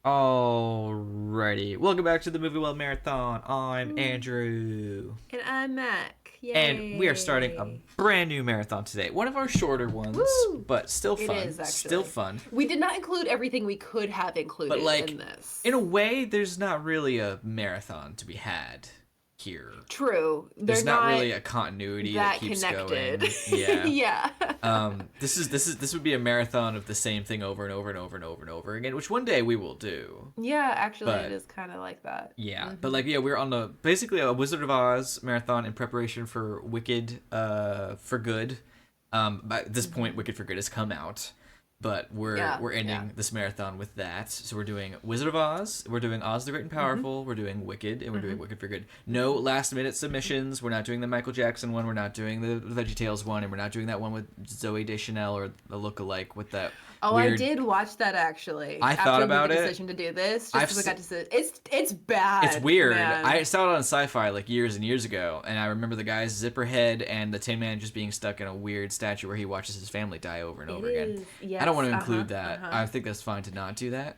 Alrighty. Welcome back to the Movie World Marathon. I'm Ooh. Andrew. And I'm Mac. And we are starting a Yay. brand new marathon today. One of our shorter ones, Woo! but still It fun. is Still actually. fun. We did not include everything we could have But, included like, in this. in a way, there's not really a marathon to be had here. True. There's They're not not really a continuity that that keeps connected. going. Yeah. Yeah. This would be a marathon of the same thing over and over and over and over and over again, which one day we will do. Yeah, actually, it But is kind of like that. yeah, but like we're on the basically a Wizard of Oz marathon in preparation for Wicked for Good. By this point Wicked for Good has come out, but Yeah, we're yeah. ending this marathon with that. So we're doing Wizard of Oz, we're doing Oz the Great and Powerful, we're doing Wicked, and we're doing Wicked for Good. No last minute submissions. We're not doing the Michael Jackson one, we're not doing the VeggieTales one, and we're not doing that one with Zoe Deschanel or the look-alike with that Oh, I weird. did watch that actually. I After thought we made about the it. decision to do this, just I've because I se- got to see it's bad. It's weird. Man. I saw it on Sci-Fi like years and years ago, and I remember the guy's zipper head and the Tin Man just being stuck in a weird statue where he watches his family die over and It over again. is. Yes. I don't want to Uh-huh. include that. Uh-huh. I think that's fine to not do that.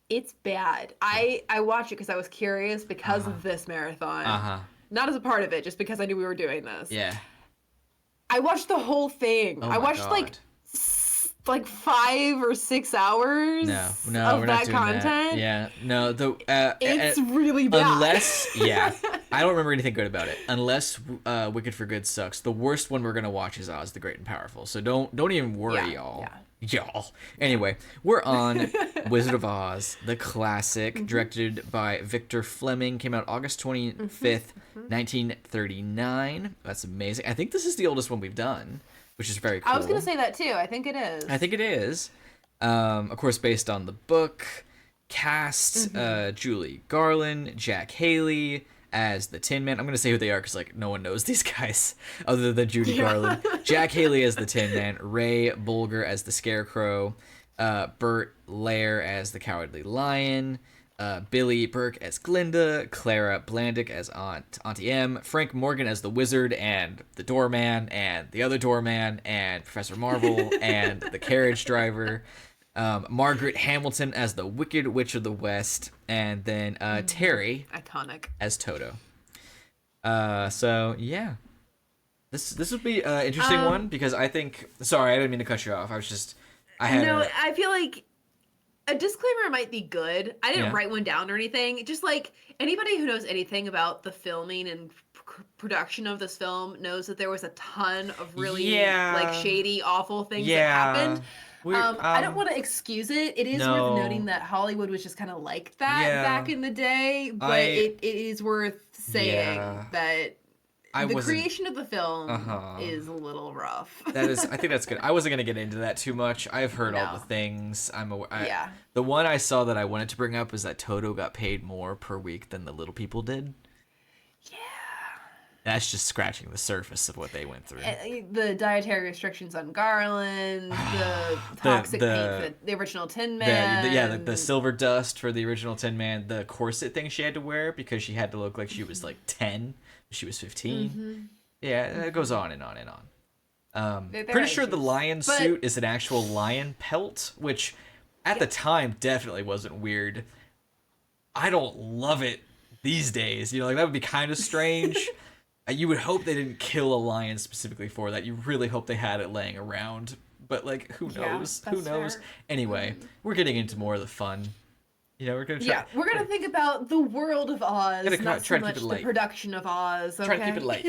It's bad. I watched it because I was curious because Uh-huh. of this marathon. Uh-huh. Not as a part of it, just because I knew we were doing this. Yeah. I watched the whole thing. Oh I my watched god. like 5 or 6 hours No, of we're not that doing content. that. Yeah. No, the It's really bad. unless yeah. I don't remember anything good about it. Unless Wicked for Good sucks. The worst one we're going to watch is Oz the Great and Powerful. So don't even worry, Yeah, y'all. yeah. Y'all. Anyway, we're on Wizard of Oz, the classic, directed by Victor Fleming, came out August 25th, 1939. That's amazing. I think this is the oldest one we've done, which is very cool. I was gonna say that too. I think it is. I think it is. Of course, based on the book. Cast Julie Garland, Jack Haley as the Tin Man. I'm going to say who they are because like no one knows these guys other than Judy Garland. Jack Haley as the Tin Man, Ray Bolger as the Scarecrow, Bert Lair as the Cowardly Lion, Billy Burke as Glinda, Clara Blandick as Auntie M, Frank Morgan as the Wizard and the Doorman and the other Doorman and Professor Marvel and the Carriage Driver, Margaret Hamilton as the Wicked Witch of the West, and then Terry Iconic. as Toto. So yeah, this would be an interesting one because I think. Sorry, I didn't mean to cut you off. I had No, a, I feel like a disclaimer might be good. I didn't Yeah. write one down or anything. Just like anybody who knows anything about the filming and production of this film knows that there was a ton of really Yeah. like shady, awful things that Yeah. happened. I don't Um, want to excuse it. It is no. worth noting that Hollywood was just kind of like that Yeah. back in the day, but it is worth saying Yeah. that I the wasn't. creation of the film Uh-huh. is a little rough. That is, I think that's good. I wasn't gonna get into that too much. I've heard all No. the things. Yeah. The one I saw that I wanted to bring up is that Toto got paid more per week than the little people did. Yeah. That's just scratching the surface of what they went through. The dietary restrictions on Garland, the toxic paint for the original Tin Man. The silver dust for the original Tin Man, the corset thing she had to wear because she had to look like she was like 10, she was 15. Yeah, it goes on and on and on. There Pretty are sure the issues. lion But- suit is an actual lion pelt, which at the time definitely wasn't weird. I don't love it these days. You know, like that would be kind of strange. You would hope they didn't kill a lion specifically for that. You really hope they had it laying around. But like, who Yeah, knows? Who that's knows? fair. Anyway, we're getting into more of the fun. You know, we're gonna try. Yeah, we're gonna think about the world of Oz, Gotta not try so to keep much it the light. production of Oz. Okay? Try to keep it light.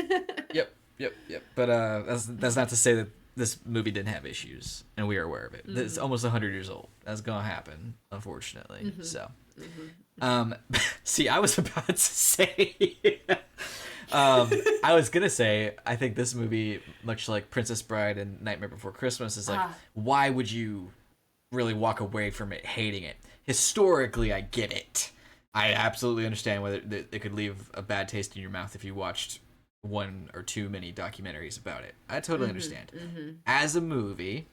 Yep. But that's not to say that this movie didn't have issues, and we are aware of it. It's almost 100 years old. That's gonna happen, unfortunately. So, see, I was about to say, I was gonna say, I think this movie, much like Princess Bride and Nightmare Before Christmas, is like, why would you really walk away from it hating it? Historically, I get it. I absolutely understand whether it could leave a bad taste in your mouth if you watched one or too many documentaries about it. I totally understand. As a movie,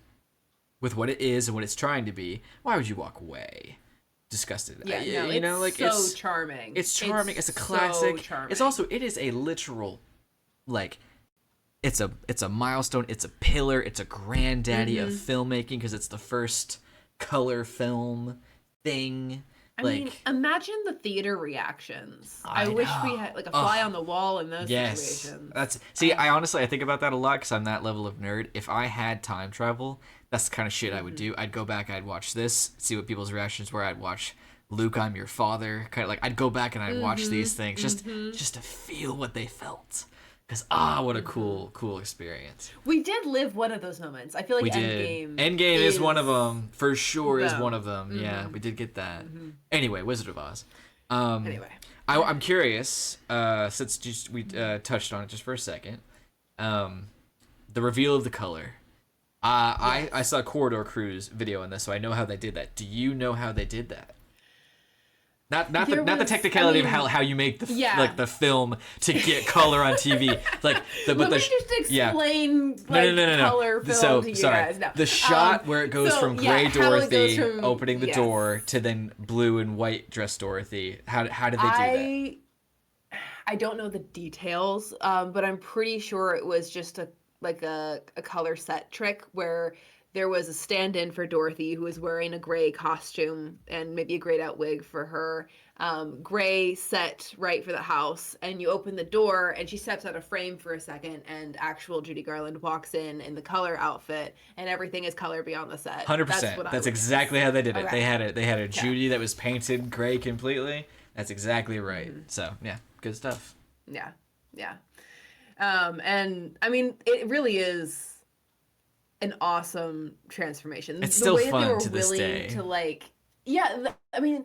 with what it is and what it's trying to be, why would you walk away disgusted? Yeah, no, You know, like so charming. It's charming. It's a so classic. charming. It's also it is a literal, like, it's a milestone. It's a pillar. It's a granddaddy of filmmaking because it's the first color film thing. I Like, mean, imagine the theater reactions. I wish we know. had like a fly on the wall in those Yes. situations. I honestly I think about that a lot because I'm that level of nerd. If I had time travel, that's the kind of shit I would do. I'd go back, I'd watch this, see what people's reactions were. I'd watch Luke, I'm Your Father. Kind of like I'd go back and I'd watch these things just to feel what they felt. Because what a cool experience. We did live one of those moments. I feel like We did. Endgame. Endgame is one of them for sure. Is one them. of them. Yeah, we did get that. Anyway, Wizard of Oz. Anyway, I'm curious. Since just we touched on it just for a second, the reveal of the color. I saw Corridor Cruise video on this, so I know how they did that. Do you know how they did that? Not the technicality of how you make the like the film to get color on TV. Like let me just explain color film to you guys. No. The shot where it goes from gray Dorothy opening the door to then blue and white dress Dorothy. How did they do that? I don't know the details, but I'm pretty sure it was just a color set trick where there was a stand-in for Dorothy who was wearing a gray costume and maybe a grayed out wig for her. Gray set right for the house, and you open the door and she steps out of frame for a second and actual Judy Garland walks in the color outfit and everything is color beyond the set. 100%. That's exactly how they did it. Okay. They had a Judy that was painted gray completely. That's exactly right. So, yeah, good stuff. Yeah. And I mean, it really is an awesome transformation. It's still fun to this day. I mean,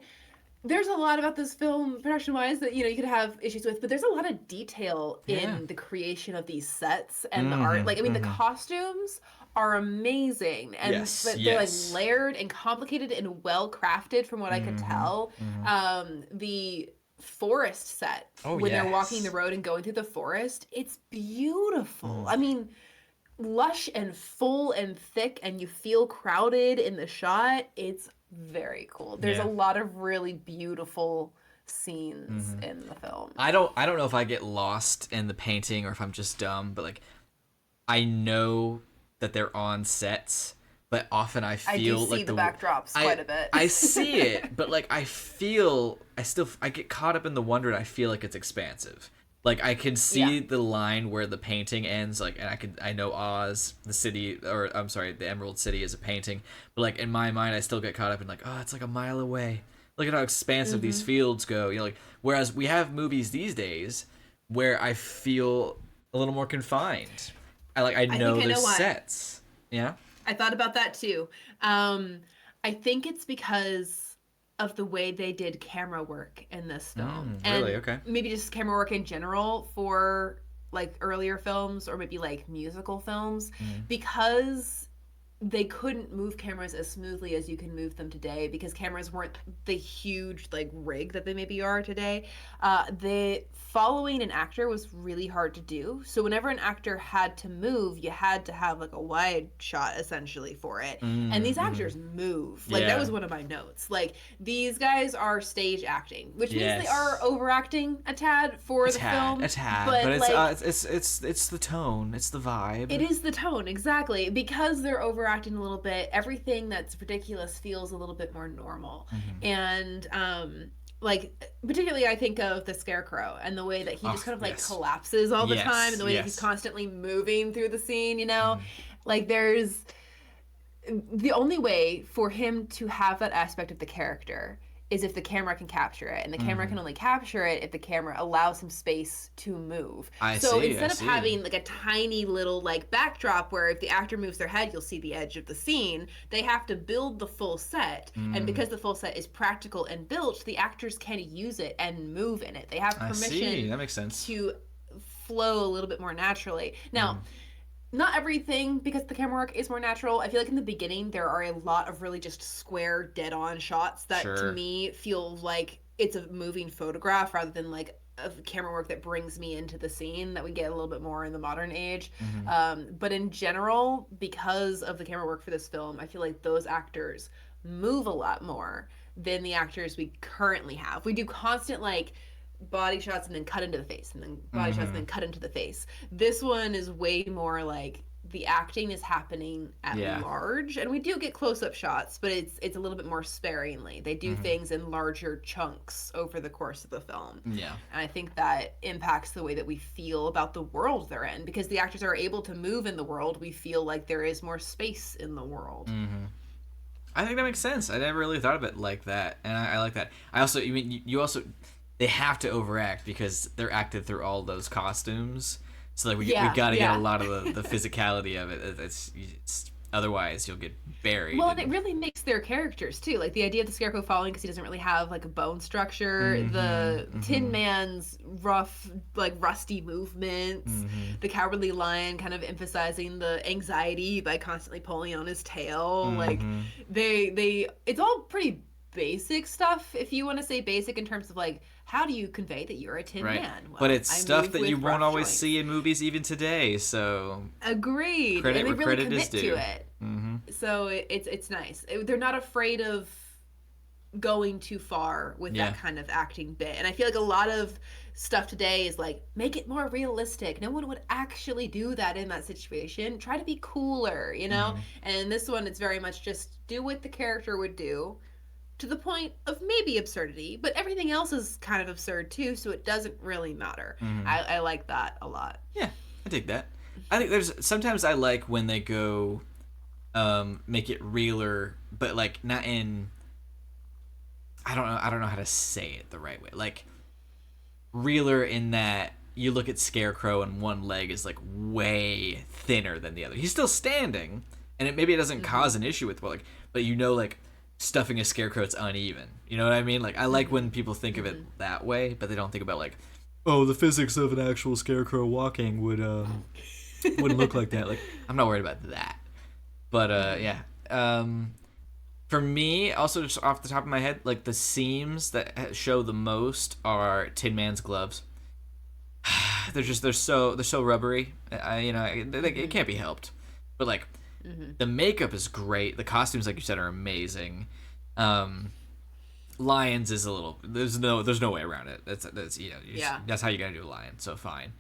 there's a lot about this film production-wise that you could have issues with, but there's a lot of detail in the creation of these sets and the art. Like, I mean, the costumes are amazing, and they're like layered and complicated and well crafted, from what I could tell. The forest set when they're walking the road and going through the forest, it's beautiful. I mean, lush and full and thick, and you feel crowded in the shot. It's very cool. There's a lot of really beautiful scenes in the film. I don't know if I get lost in the painting or if I'm just dumb, but like I know that they're on sets, but often I feel I do see the backdrops quite a bit. I see it, but like I get caught up in the wonder, and I feel like it's expansive. Like I can see the line where the painting ends, like, and I know Oz, the city, or I'm sorry, the Emerald City is a painting, but like in my mind, I still get caught up in like, oh, it's like a mile away. Look at how expansive these fields go. Like whereas we have movies these days where I feel a little more confined. I know there's sets. Yeah. I thought about that too. I think it's because of the way they did camera work in this film. Really? And okay. maybe just camera work in general for like earlier films or maybe like musical films, because they couldn't move cameras as smoothly as you can move them today, because cameras weren't the huge like rig that they maybe are today. The following an actor was really hard to do. So whenever an actor had to move, you had to have like a wide shot essentially for it. And these actors move. Like that was one of my notes. Like these guys are stage acting, which means they are overacting a tad for the film. A tad, but like, it's the tone, it's the vibe. It is the tone, exactly. Because they're overacting a little bit, everything that's ridiculous feels a little bit more normal. And like particularly I think of the Scarecrow and the way that he just kind of like collapses all the time, and the way that he's constantly moving through the scene, like there's the only way for him to have that aspect of the character is if the camera can capture it, and the camera can only capture it if the camera allows some space to move. Instead of having like a tiny little like backdrop where if the actor moves their head you'll see the edge of the scene, they have to build the full set. And because the full set is practical and built, the actors can use it and move in it. They have permission that makes sense to flow a little bit more naturally. Now, not everything, because the camera work is more natural. I feel like in the beginning there are a lot of really just square, dead-on shots that to me feel like it's a moving photograph rather than like a camera work that brings me into the scene that we get a little bit more in the modern age. But in general, because of the camera work for this film, I feel like those actors move a lot more than the actors we currently have. We do constant like body shots and then cut into the face, and then body shots and then cut into the face. This one is way more like the acting is happening at large, and we do get close-up shots, but it's a little bit more sparingly. They do things in larger chunks over the course of the film. Yeah. And I think that impacts the way that we feel about the world they're in, because the actors are able to move in the world. We feel like there is more space in the world. I think that makes sense. I never really thought of it like that, and I like that. I also, you also, they have to overact because they're acted through all those costumes. So like we got to get a lot of the physicality of it. It's otherwise you'll get buried. Well, and it really makes their characters too. Like the idea of the Scarecrow falling because he doesn't really have like a bone structure. The Tin Man's rough, like rusty movements. The Cowardly Lion kind of emphasizing the anxiety by constantly pulling on his tail. Like they it's all pretty basic stuff, if you want to say basic in terms of like how do you convey that you're a Tin Man. Well, but it's stuff that you won't always see in movies even today, so agreed. Credit and they where really credit is commit due. to it. So it's nice. They're not afraid of going too far with that kind of acting bit, and I feel like a lot of stuff today is like, make it more realistic. No one would actually do that in that situation. Try to be cooler, you know. And in this one, it's very much just do what the character would do, to the point of maybe absurdity, but everything else is kind of absurd too, so it doesn't really matter. I like that a lot. Yeah, I dig that. I think sometimes I like when they go make it realer, but like not in, I don't know how to say it the right way. Like realer in that you look at Scarecrow and one leg is like way thinner than the other. He's still standing, and maybe it doesn't cause an issue with but like stuffing a Scarecrow, it's uneven. You know what I mean? Like I like when people think of it that way, but they don't think about like, oh, the physics of an actual Scarecrow walking wouldn't look like that. Like I'm not worried about that. But for me, also just off the top of my head, like the seams that show the most are Tin Man's gloves. they're so rubbery. It can't be helped. But like the makeup is great. The costumes, like you said, are amazing. Lions is a little. There's no way around it. That's that's how you gotta do a lion. So fine.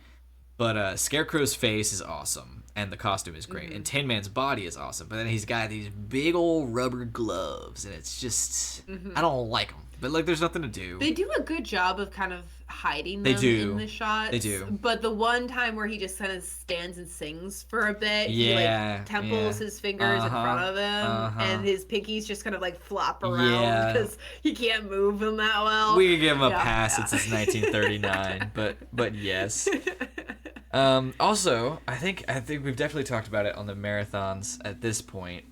But Scarecrow's face is awesome, and the costume is great, and Tin Man's body is awesome. But then he's got these big old rubber gloves, and it's just I don't like them. But like, there's nothing to do. They do a good job of kind of hiding them in the shots. They do. But the one time where he just kind of stands and sings for a bit, he like temples his fingers in front of him, and his pinkies just kind of like flop around because he can't move them that well. We could give him a pass since it's 1939, but yes. Also, I think we've definitely talked about it on the marathons at this point.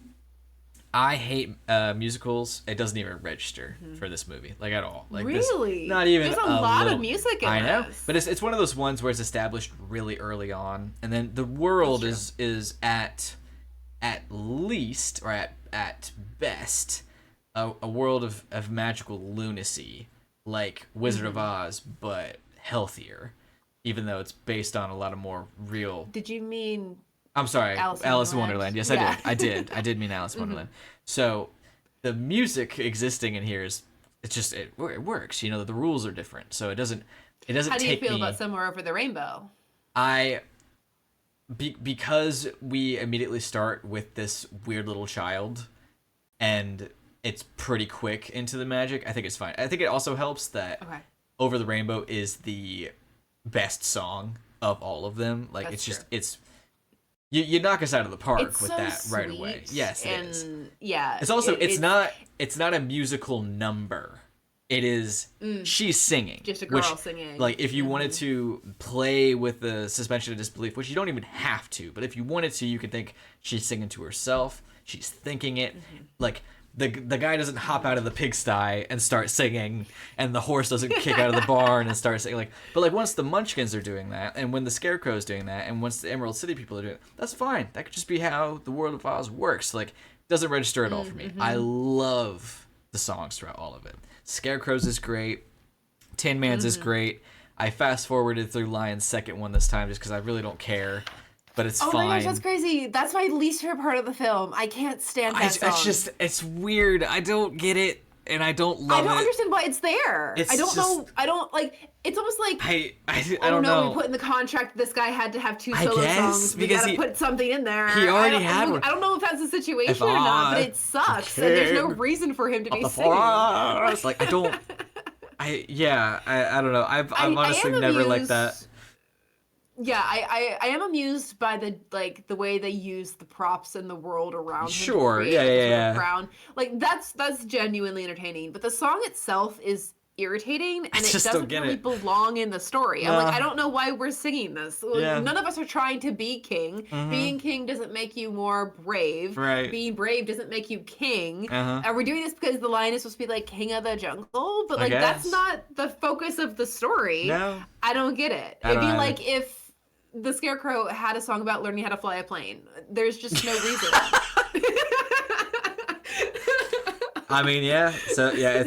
I hate musicals. It doesn't even register for this movie, like at all. Like really, not even. There's a lot of music in I know, this. but it's one of those ones where it's established really early on, and then the world is at least or at best a world of magical lunacy, like Wizard of Oz, but healthier. Even though it's based on a lot of more real. Did you mean? I'm sorry, Alice in Wonderland. Yes, yeah. I did mean Alice in Wonderland. So, the music existing in here it works. You know, the rules are different, so it doesn't. How do you feel about Somewhere Over the Rainbow? Because we immediately start with this weird little child, and it's pretty quick into the magic. I think it's fine. I think it also helps that Over the Rainbow is the best song of all of them. Like it's you knock us out of the park with that right away. Yes, it is. Yeah. It's also it's not a musical number. It is she's singing. Just a girl singing. Like if you wanted to play with the suspension of disbelief, which you don't even have to, but if you wanted to, you could think she's singing to herself. She's thinking it. Like the guy doesn't hop out of the pigsty and start singing, and the horse doesn't kick out of the barn and start singing. But like once the Munchkins are doing that, and when the Scarecrow's doing that, and once the Emerald City people are doing it, that's fine. That could just be how the World of Oz works. Like, it doesn't register at all for me. I love the songs throughout all of it. Scarecrow's is great. Tin Man's is great. I fast forwarded through Lion's second one this time just because I really don't care. But it's fine. Oh my gosh, that's crazy. That's my least favorite part of the film. I can't stand that song. It's weird. I don't get it. and I don't I love don't it. understand why it's there. It's I don't just, know. I don't like. It's almost like I oh don't no, know. we put in the contract this guy had to have 2 I solo guess songs. We because gotta put something in there. he already had one. I don't know if that's the If situation or not, but I it sucks, and there's no king reason for him to of be the singing. forest. Like I don't. I don't know. I've I honestly am never liked that. amused. Yeah, I am amused by the way they use the props and the world around him to Sure. create Yeah. like, Yeah. a sort Yeah. of crown. Like that's genuinely entertaining. But the song itself is irritating, I and it just don't doesn't get really it. belong in the story. I'm like, I don't know why we're singing this. Yeah. None of us are trying to be king. Mm-hmm. Being king doesn't make you more brave. Right. Being brave doesn't make you king. Uh-huh. Are we doing this because the lion is supposed to be like king of the jungle? But I like that's guess. not the focus of the story. No. I don't get it. I It'd don't be either. like if the Scarecrow had a song about learning how to fly a plane. There's just no reason. I mean, yeah. So yeah,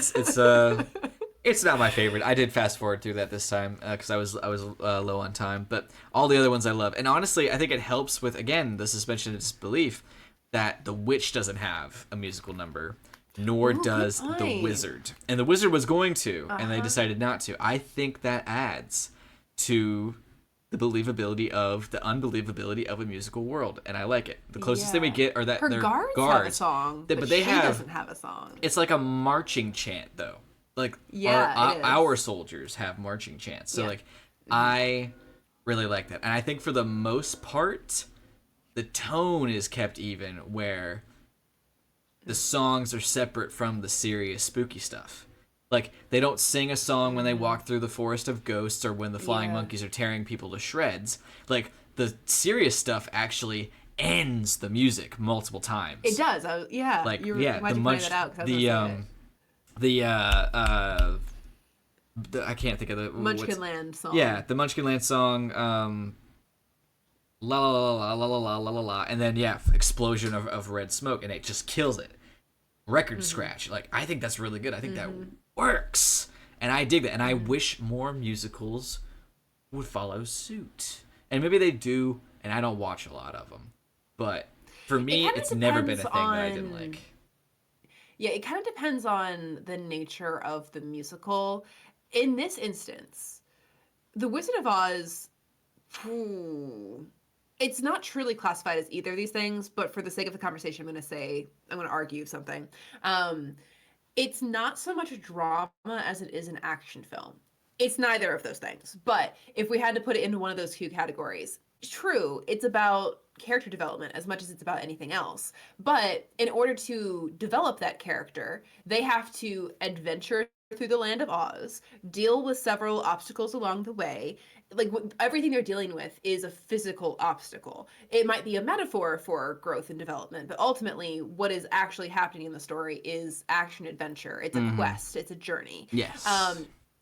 it's not my favorite. I did fast forward through that this time because I was low on time. But all the other ones I love, and honestly, I think it helps with again the suspension of disbelief that the witch doesn't have a musical number, nor does the wizard. And the wizard was going to, and they decided not to. I think that adds to the believability of the unbelievability of a musical world, and I like it. The closest thing we get are that her they're guards have a song, but they she doesn't have a song. It's like a marching chant, though. Like Yeah, our soldiers have marching chants, so like I really like that, and I think for the most part, the tone is kept even, where the songs are separate from the serious spooky stuff. Like, they don't sing a song when they walk through the forest of ghosts or when the flying monkeys are tearing people to shreds. Like, the serious stuff actually ends the music multiple times. It does. Yeah. Like, Why'd the you point that out? I can't think of the Munchkinland song. Yeah, the Munchkinland song. La la la la la la la la la, and then explosion of red smoke, and it just kills it. Record scratch. Like, I think that's really good. I think that works, and I dig that. And I wish more musicals would follow suit. And maybe they do, and I don't watch a lot of them. But for me, it's never been a thing that I didn't like. Yeah, it kind of depends on the nature of the musical. In this instance, The Wizard of Oz, it's not truly classified as either of these things, but for the sake of the conversation, I'm going to argue something. It's not so much a drama as it is an action film. It's neither of those things. But if we had to put it into one of those two categories, true, it's about character development as much as it's about anything else. But in order to develop that character, they have to adventure through the land of Oz, deal with several obstacles along the way. Like, everything they're dealing with is a physical obstacle. It might be a metaphor for growth and development, but ultimately what is actually happening in the story is action adventure. It's a quest. It's a journey. Yes.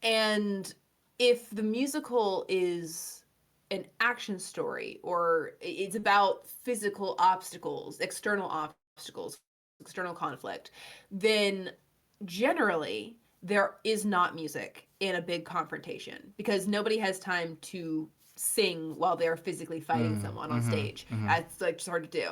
And if the musical is an action story, or it's about physical obstacles, external conflict, then generally there is not music in a big confrontation because nobody has time to sing while they're physically fighting someone on stage. That's like just hard to do.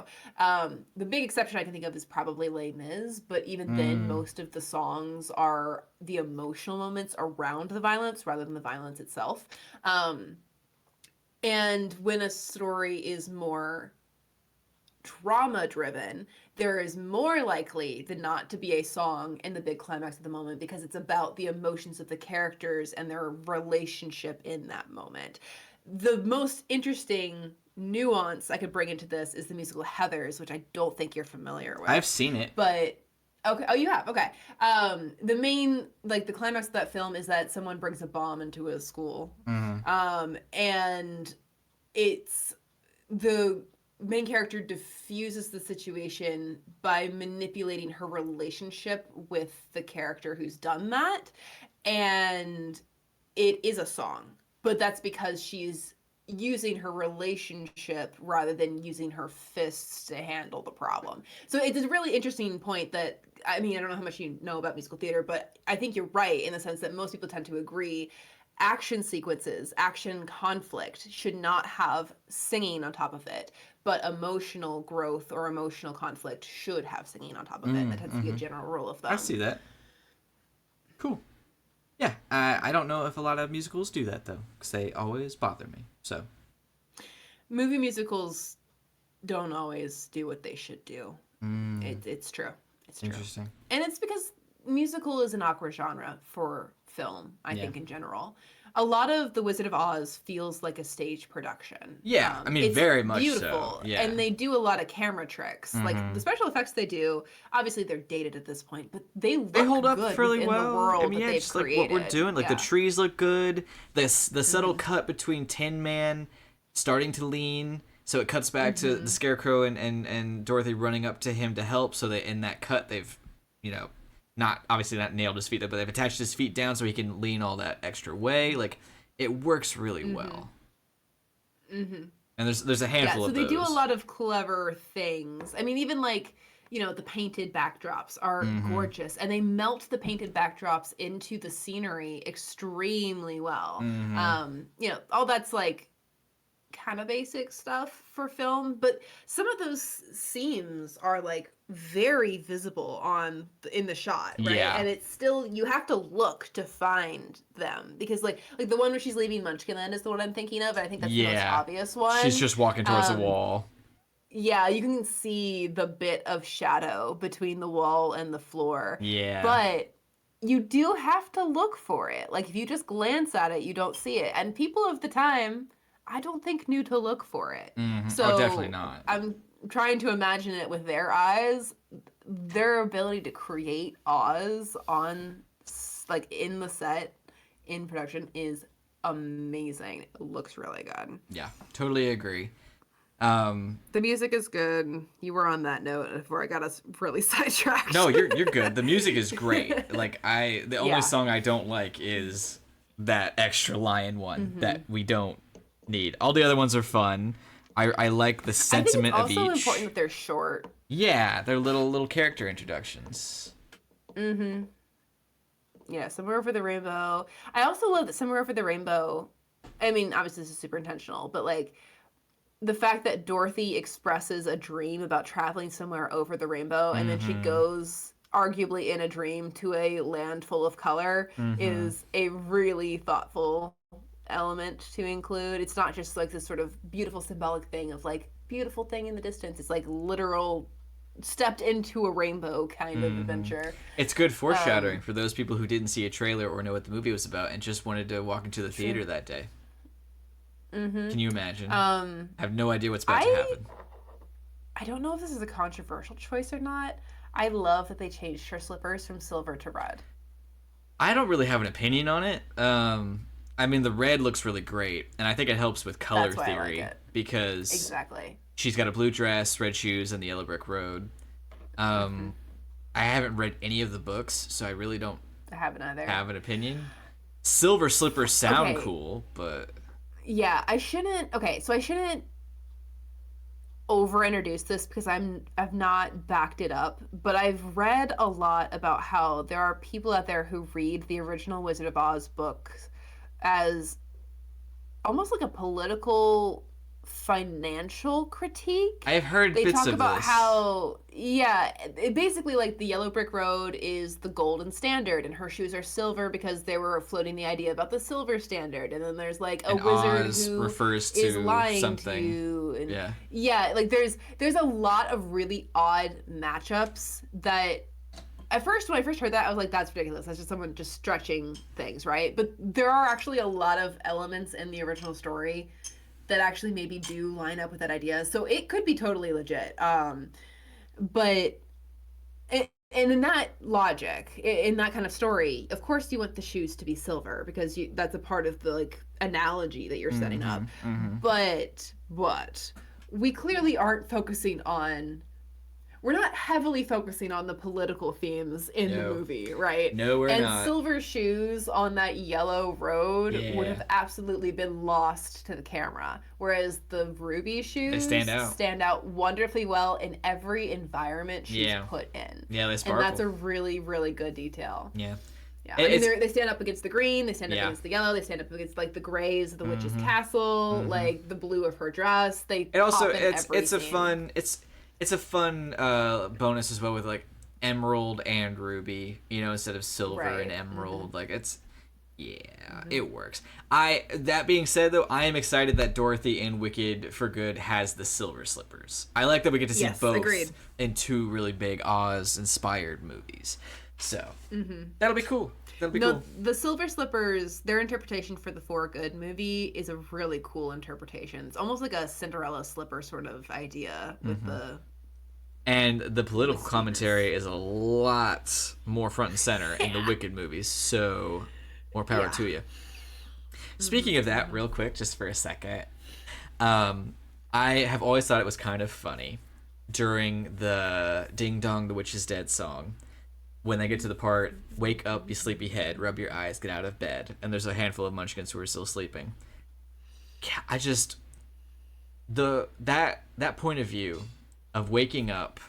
The big exception I can think of is probably Les Mis, but even then most of the songs are the emotional moments around the violence rather than the violence itself. And when a story is more trauma driven, there is more likely than not to be a song in the big climax of the moment because it's about the emotions of the characters and their relationship in that moment. The most interesting nuance I could bring into this is the musical Heathers, which I don't think you're familiar with. I've seen it. But okay. Oh, you have? Okay. The main, like, the climax of that film is that someone brings a bomb into a school. And it's the main character diffuses the situation by manipulating her relationship with the character who's done that. And it is a song, but that's because she's using her relationship rather than using her fists to handle the problem. So it's a really interesting point that, I mean, I don't know how much you know about musical theater, but I think you're right in the sense that most people tend to agree action sequences, action conflict should not have singing on top of it, but emotional growth or emotional conflict should have singing on top of it. That tends to be a general rule of thumb. I see that. Cool. Yeah, I don't know if a lot of musicals do that though, because they always bother me. So, movie musicals don't always do what they should do. It's true. It's true. Interesting. And it's because musical is an awkward genre for film, I think, in general. A lot of The Wizard of Oz feels like a stage production. Yeah, I mean, it's very much beautiful, so. Yeah. and they do a lot of camera tricks. Like, the special effects they do, obviously they're dated at this point, but they hold up good fairly within well. the world I mean, that yeah, they've just created. like what we're doing. Like the trees look good. The subtle cut between Tin Man starting to lean, so it cuts back to the Scarecrow and Dorothy running up to him to help. So that in that cut, they've, not nailed his feet up, but they've attached his feet down so he can lean all that extra way. Like, it works really well. And there's a handful of those. So they do a lot of clever things. I mean, even like, the painted backdrops are gorgeous, and they melt the painted backdrops into the scenery extremely well. All that's like kind of basic stuff for film, but some of those seams are like very visible in the shot, right? Yeah. And it's still, you have to look to find them, because like the one where she's leaving Munchkinland is the one I'm thinking of, and I think that's the most obvious one. She's just walking towards the wall. Yeah, you can see the bit of shadow between the wall and the floor. Yeah. But you do have to look for it. Like, if you just glance at it, you don't see it. And people of the time, I don't think, knew to look for it. So definitely not. I'm trying to imagine it with their eyes. Their ability to create Oz in the set, in production, is amazing. It looks really good. Yeah, totally agree. The music is good. You were on that note before I got us really sidetracked. No, you're good. The music is great. Like, the only song I don't like is that extra lion one that we don't need. All the other ones are fun. I like the sentiment of each. I think it's also important that they're short. Yeah, they're little character introductions. Yeah, Somewhere Over the Rainbow. I also love that Somewhere Over the Rainbow, I mean, obviously this is super intentional, but like the fact that Dorothy expresses a dream about traveling somewhere over the rainbow, and then she goes, arguably in a dream, to a land full of color is a really thoughtful element to include. It's not just like this sort of beautiful symbolic thing of like beautiful thing in the distance. It's like literal stepped into a rainbow kind of adventure. It's good foreshadowing for those people who didn't see a trailer or know what the movie was about and just wanted to walk into the theater that day. Can you imagine? I have no idea what's about to happen. I don't know if this is a controversial choice or not. I love that they changed her slippers from silver to red. I don't really have an opinion on it. I mean, the red looks really great, and I think it helps with color theory, I like it. because she's got a blue dress, red shoes, and the yellow brick road. I haven't read any of the books, so I really don't have an opinion. Silver slippers sound cool, but yeah, I shouldn't over introduce this because I've not backed it up, but I've read a lot about how there are people out there who read the original Wizard of Oz books as almost like a political financial critique. I've heard bits of this. They talk about how, basically like the yellow brick road is the golden standard and her shoes are silver because they were floating the idea about the silver standard. And then there's like a wizard Oz who refers to is lying something. to you. And yeah, like there's a lot of really odd matchups that at first, when I first heard that, I was like, that's ridiculous. That's just someone just stretching things, right? But there are actually a lot of elements in the original story that actually maybe do line up with that idea. So it could be totally legit. But in that logic, in that kind of story, of course you want the shoes to be silver because that's a part of the like analogy that you're setting up. But we clearly aren't focusing on... We're not heavily focusing on the political themes in the movie, right? No, we're not. And silver shoes on that yellow road would have absolutely been lost to the camera. Whereas the ruby shoes stand out wonderfully well in every environment she's put in. Yeah, they sparkle. And that's a really, really good detail. Yeah. Yeah, I mean, they stand up against the green, they stand up against the yellow, they stand up against like the grays of the witch's castle, like the blue of her dress. It's a fun bonus as well with like emerald and ruby, instead of silver and Right. emerald. Like it's it works. That being said though, I am excited that Dorothy in Wicked for Good has the silver slippers. I like that we get to see Yes, both agreed. in two really big Oz inspired movies. So that'll be cool. That'll be cool. The Silver Slippers, their interpretation for the For Good movie is a really cool interpretation. It's almost like a Cinderella slipper sort of idea with the. And the political commentary is a lot more front and center in the Wicked movies. So more power to you. Speaking of that, real quick, just for a second, I have always thought it was kind of funny during the Ding Dong, the Witch is Dead song, when they get to the part, wake up, you sleepyhead, rub your eyes, get out of bed, and there's a handful of munchkins who are still sleeping. I just, that point of view of waking up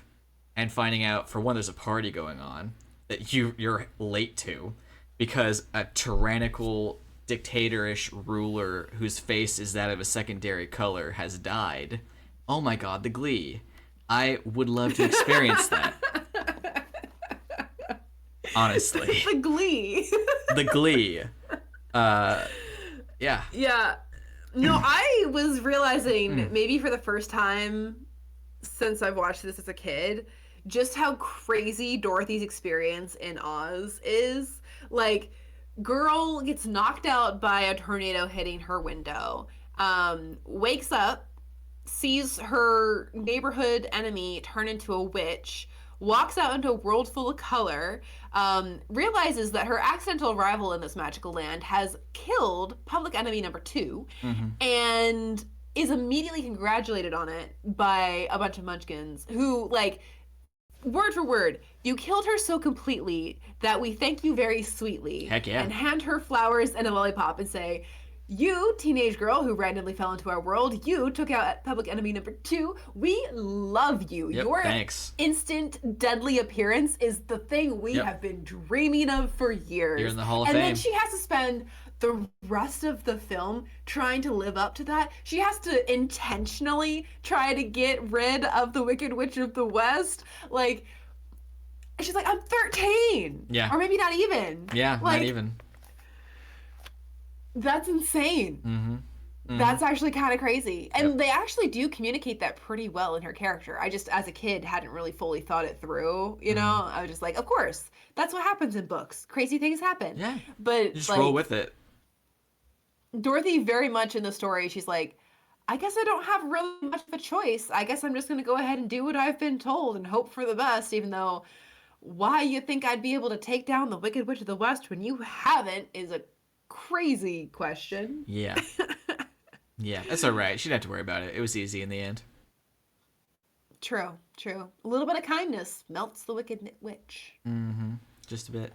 and finding out, for one, there's a party going on that you're late to because a tyrannical, dictatorish ruler whose face is that of a secondary color has died. Oh my god, the glee. I would love to experience that. Honestly. The glee. The glee. Yeah. Yeah. No, I was realizing, maybe for the first time since I've watched this as a kid, just how crazy Dorothy's experience in Oz is. Like, girl gets knocked out by a tornado hitting her window, wakes up, sees her neighborhood enemy turn into a witch, walks out into a world full of color, realizes that her accidental arrival in this magical land has killed public enemy number 2, and is immediately congratulated on it by a bunch of munchkins who, like, word for word, you killed her so completely that we thank you very sweetly. Heck yeah. And hand her flowers and a lollipop and say, you, teenage girl who randomly fell into our world, you took out public enemy number 2. We love you. Yep, Your thanks. instant deadly appearance is the thing we have been dreaming of for years. You're in the Hall of Fame. And then she has to spend the rest of the film trying to live up to that. She has to intentionally try to get rid of the Wicked Witch of the West. Like, she's like, I'm 13. Yeah. Or maybe not even. Yeah, like, not even. That's insane. That's actually kind of crazy. And they actually do communicate that pretty well in her character. I just, as a kid, hadn't really fully thought it through, you know? I was just like, of course, that's what happens in books. Crazy things happen. Yeah. But Just like, roll with it. Dorothy, very much in the story, she's like, I guess I don't have really much of a choice. I guess I'm just going to go ahead and do what I've been told and hope for the best, even though why you think I'd be able to take down the Wicked Witch of the West when you haven't is a crazy question. Yeah. Yeah, that's all right. She didn't have to worry about it. It was easy in the end. True. A little bit of kindness melts the Wicked Witch. Just a bit.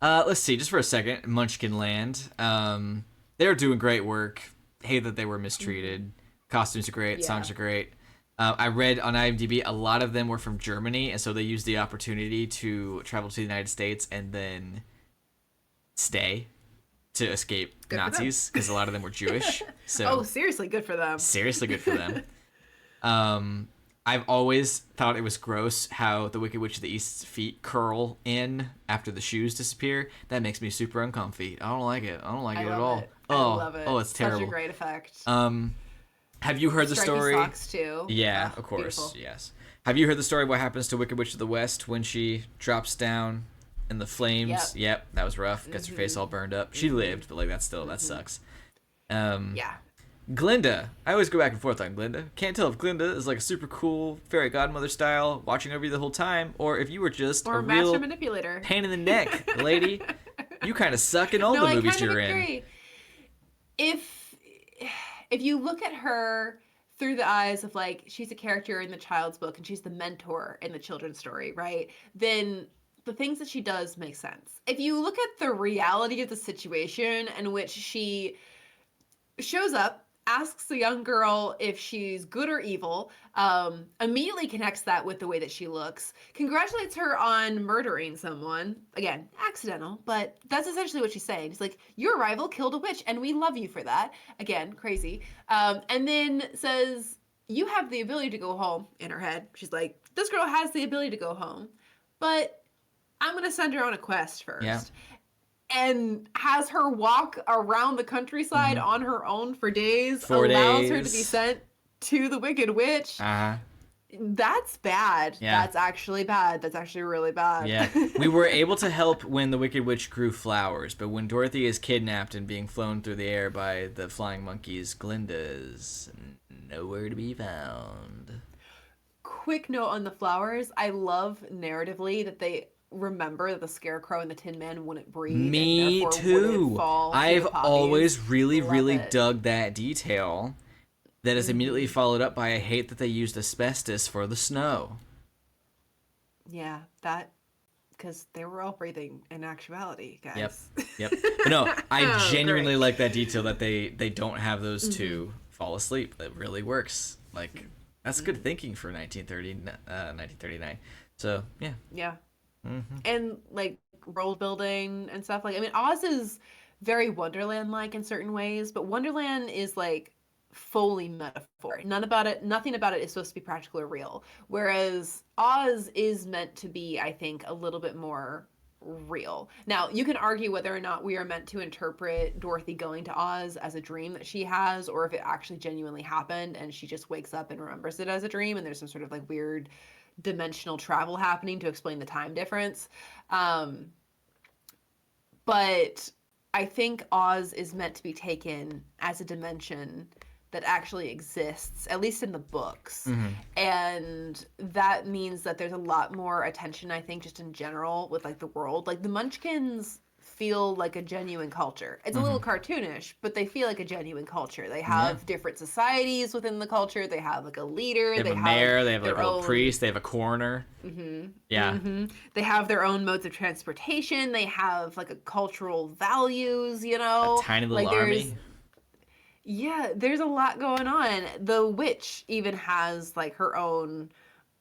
Let's see, just for a second, Munchkin Land. They're doing great work. Hate that they were mistreated. Costumes are great. Songs are great. I read on IMDb a lot of them were from Germany, and so they used the opportunity to travel to the United States and then stay to escape Nazis, because a lot of them were Jewish. So seriously, good for them. Seriously good for them. I've always thought it was gross how the Wicked Witch of the East's feet curl in after the shoes disappear. That makes me super uncomfy. I don't like it. I don't like it at all. I love it. Oh, it's terrible. Such a great effect. Have you heard the Stripy story? Socks too. Yeah, Oh, of course. beautiful. Yes. Have you heard the story of what happens to Wicked Witch of the West when she drops down in the flames? Yep, that was rough. Gets her face all burned up. She lived, but like that sucks. Yeah. Glinda. I always go back and forth on Glinda. Can't tell if Glinda is like a super cool fairy godmother style, watching over you the whole time, or if you were just Or a master real manipulator. pain in the neck, lady. You kind of suck in all the movies I kind you're of agree. If you look at her through the eyes of like she's a character in the child's book and she's the mentor in the children's story, right? Then the things that she does make sense. If you look at the reality of the situation in which she shows up, asks the young girl if she's good or evil, immediately connects that with the way that she looks, congratulates her on murdering someone. Again, accidental, but that's essentially what she's saying. It's like, your rival killed a witch, and we love you for that. Again, crazy. And then says, you have the ability to go home. In her head, she's like, this girl has the ability to go home, but I'm going to send her on a quest first. Yeah. And has her walk around the countryside on her own for days, 4 allows days. her to be sent to the Wicked Witch. Uh-huh. That's bad. Yeah. That's actually bad. That's actually really bad. Yeah. We were able to help when the Wicked Witch grew flowers, but when Dorothy is kidnapped and being flown through the air by the flying monkeys, Glinda is nowhere to be found. Quick note on the flowers. I love narratively that they remember that the Scarecrow and the Tin Man wouldn't breathe. Me and too. Wouldn't fall I've always really it. dug that detail. That is immediately followed up by I hate that they used asbestos for the snow. Yeah, that because they were all breathing in actuality, guys. Yep. But no, I genuinely like that detail that they don't have those two fall asleep. It really works. Like, that's good thinking for 1939. So, yeah. Yeah. And, like, world building and stuff. Like, I mean, Oz is very Wonderland-like in certain ways, but Wonderland is, like, fully metaphor. Nothing about it is supposed to be practical or real. Whereas Oz is meant to be, I think, a little bit more real. Now, you can argue whether or not we are meant to interpret Dorothy going to Oz as a dream that she has, or if it actually genuinely happened and she just wakes up and remembers it as a dream and there's some sort of like weird dimensional travel happening to explain the time difference. But I think Oz is meant to be taken as a dimension that actually exists, at least in the books. And that means that there's a lot more attention, I think, just in general with like the world. Like the Munchkins feel like a genuine culture. It's a little cartoonish, but they feel like a genuine culture. They have different societies within the culture. They have like a leader. They have a mayor. They have like a little priest. They have a coroner. Yeah. They have their own modes of transportation. They have like a cultural values, you know. A tiny little army. Yeah, there's a lot going on. The witch even has like her own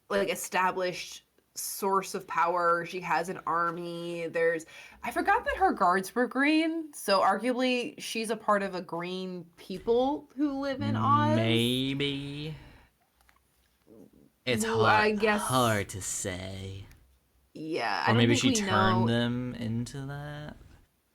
like established source of power. She has an army. I forgot that her guards were green, so arguably she's a part of a green people who live in Oz. Maybe. It's hard to say. Yeah. Or maybe she turned them into that.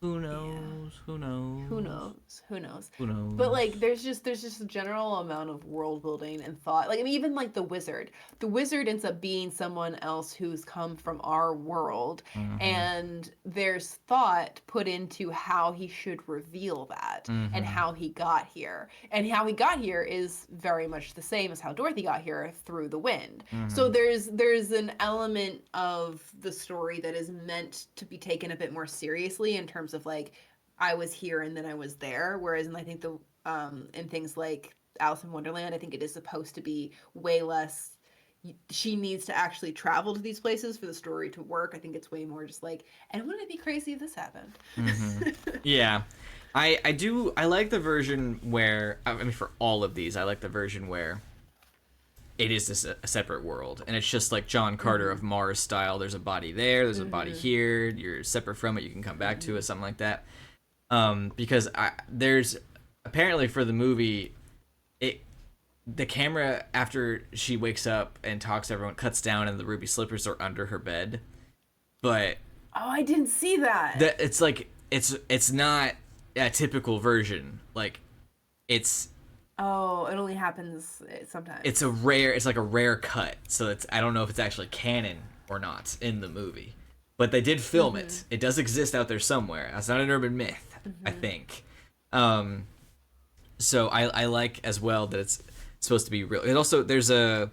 Who knows? Yeah. Who knows? Who knows? Who knows? Who knows? But like, there's just a general amount of world building and thought. Like, I mean, even like the wizard. The wizard ends up being someone else who's come from our world, and there's thought put into how he should reveal that and how he got here. And how he got here is very much the same as how Dorothy got here through the wind. So there's an element of the story that is meant to be taken a bit more seriously in terms of like, I was here and then I was there. Whereas I think in things like Alice in Wonderland, I think it is supposed to be way less. She needs to actually travel to these places for the story to work. I think it's way more just like, and wouldn't it be crazy if this happened? Yeah. I like the version where, I mean, for all of these, I like the version where it is just a separate world, and it's just like John Carter of Mars style. There's a body there's a body here, you're separate from it, you can come back to it, something like that. Because there's apparently for the movie, the camera after she wakes up and talks to everyone cuts down and the ruby slippers are under her bed, but I didn't see that. It's like it's not a typical version. Like it's it only happens sometimes. It's like a rare cut, so I don't know if it's actually canon or not in the movie, but they did film it. It does exist out there somewhere. That's not an urban myth, I think. So I like as well that it's supposed to be real. It also, there's a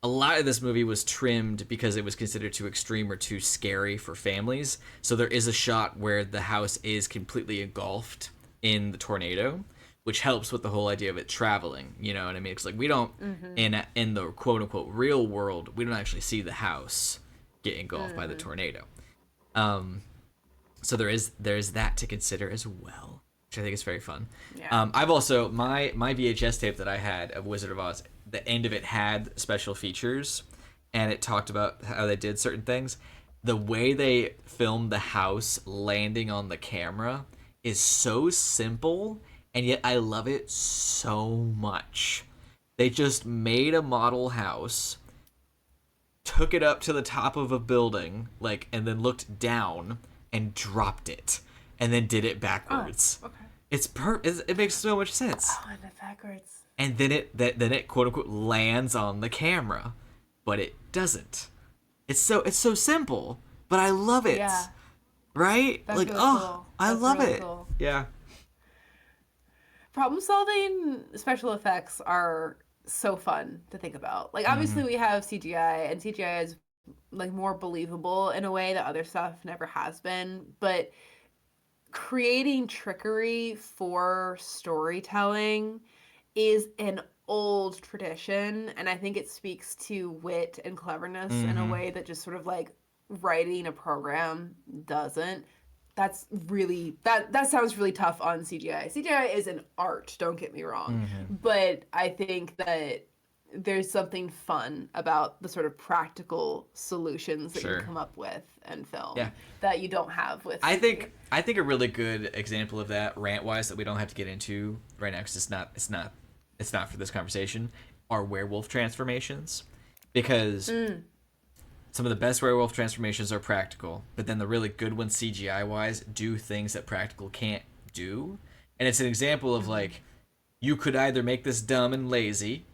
lot of this movie was trimmed because it was considered too extreme or too scary for families. So there is a shot where the house is completely engulfed in the tornado, which helps with the whole idea of it traveling. You know what I mean? It's like we don't in the quote unquote real world, we don't actually see the house get engulfed by the tornado. So there's that to consider as well, which I think is very fun. Yeah. I've also my VHS tape that I had of Wizard of Oz, the end of it had special features, and it talked about how they did certain things. The way they filmed the house landing on the camera is so simple, and yet I love it so much. They just made a model house, took it up to the top of a building, like, and then looked down and dropped it, and then did it backwards. Oh, okay. It makes so much sense. Oh, and it backwards. And then it quote unquote lands on the camera, but it doesn't. It's so simple, but I love it. Yeah. Right? That's like, really oh, cool. I That's love really it. Cool. Yeah. Problem solving special effects are so fun to think about. Like, obviously we have CGI, and CGI is like more believable in a way that other stuff never has been, but creating trickery for storytelling is an old tradition, and I think it speaks to wit and cleverness in a way that just sort of like writing a program doesn't. That's really that sounds really tough on CGI. CGI is an art, don't get me wrong. But I think that there's something fun about the sort of practical solutions that you come up with in film that you don't have with CG. I think a really good example of that, rant wise, that we don't have to get into right now because it's not for this conversation, are werewolf transformations. Because some of the best werewolf transformations are practical, but then the really good ones, CGI wise, do things that practical can't do. And it's an example of like, you could either make this dumb and lazy,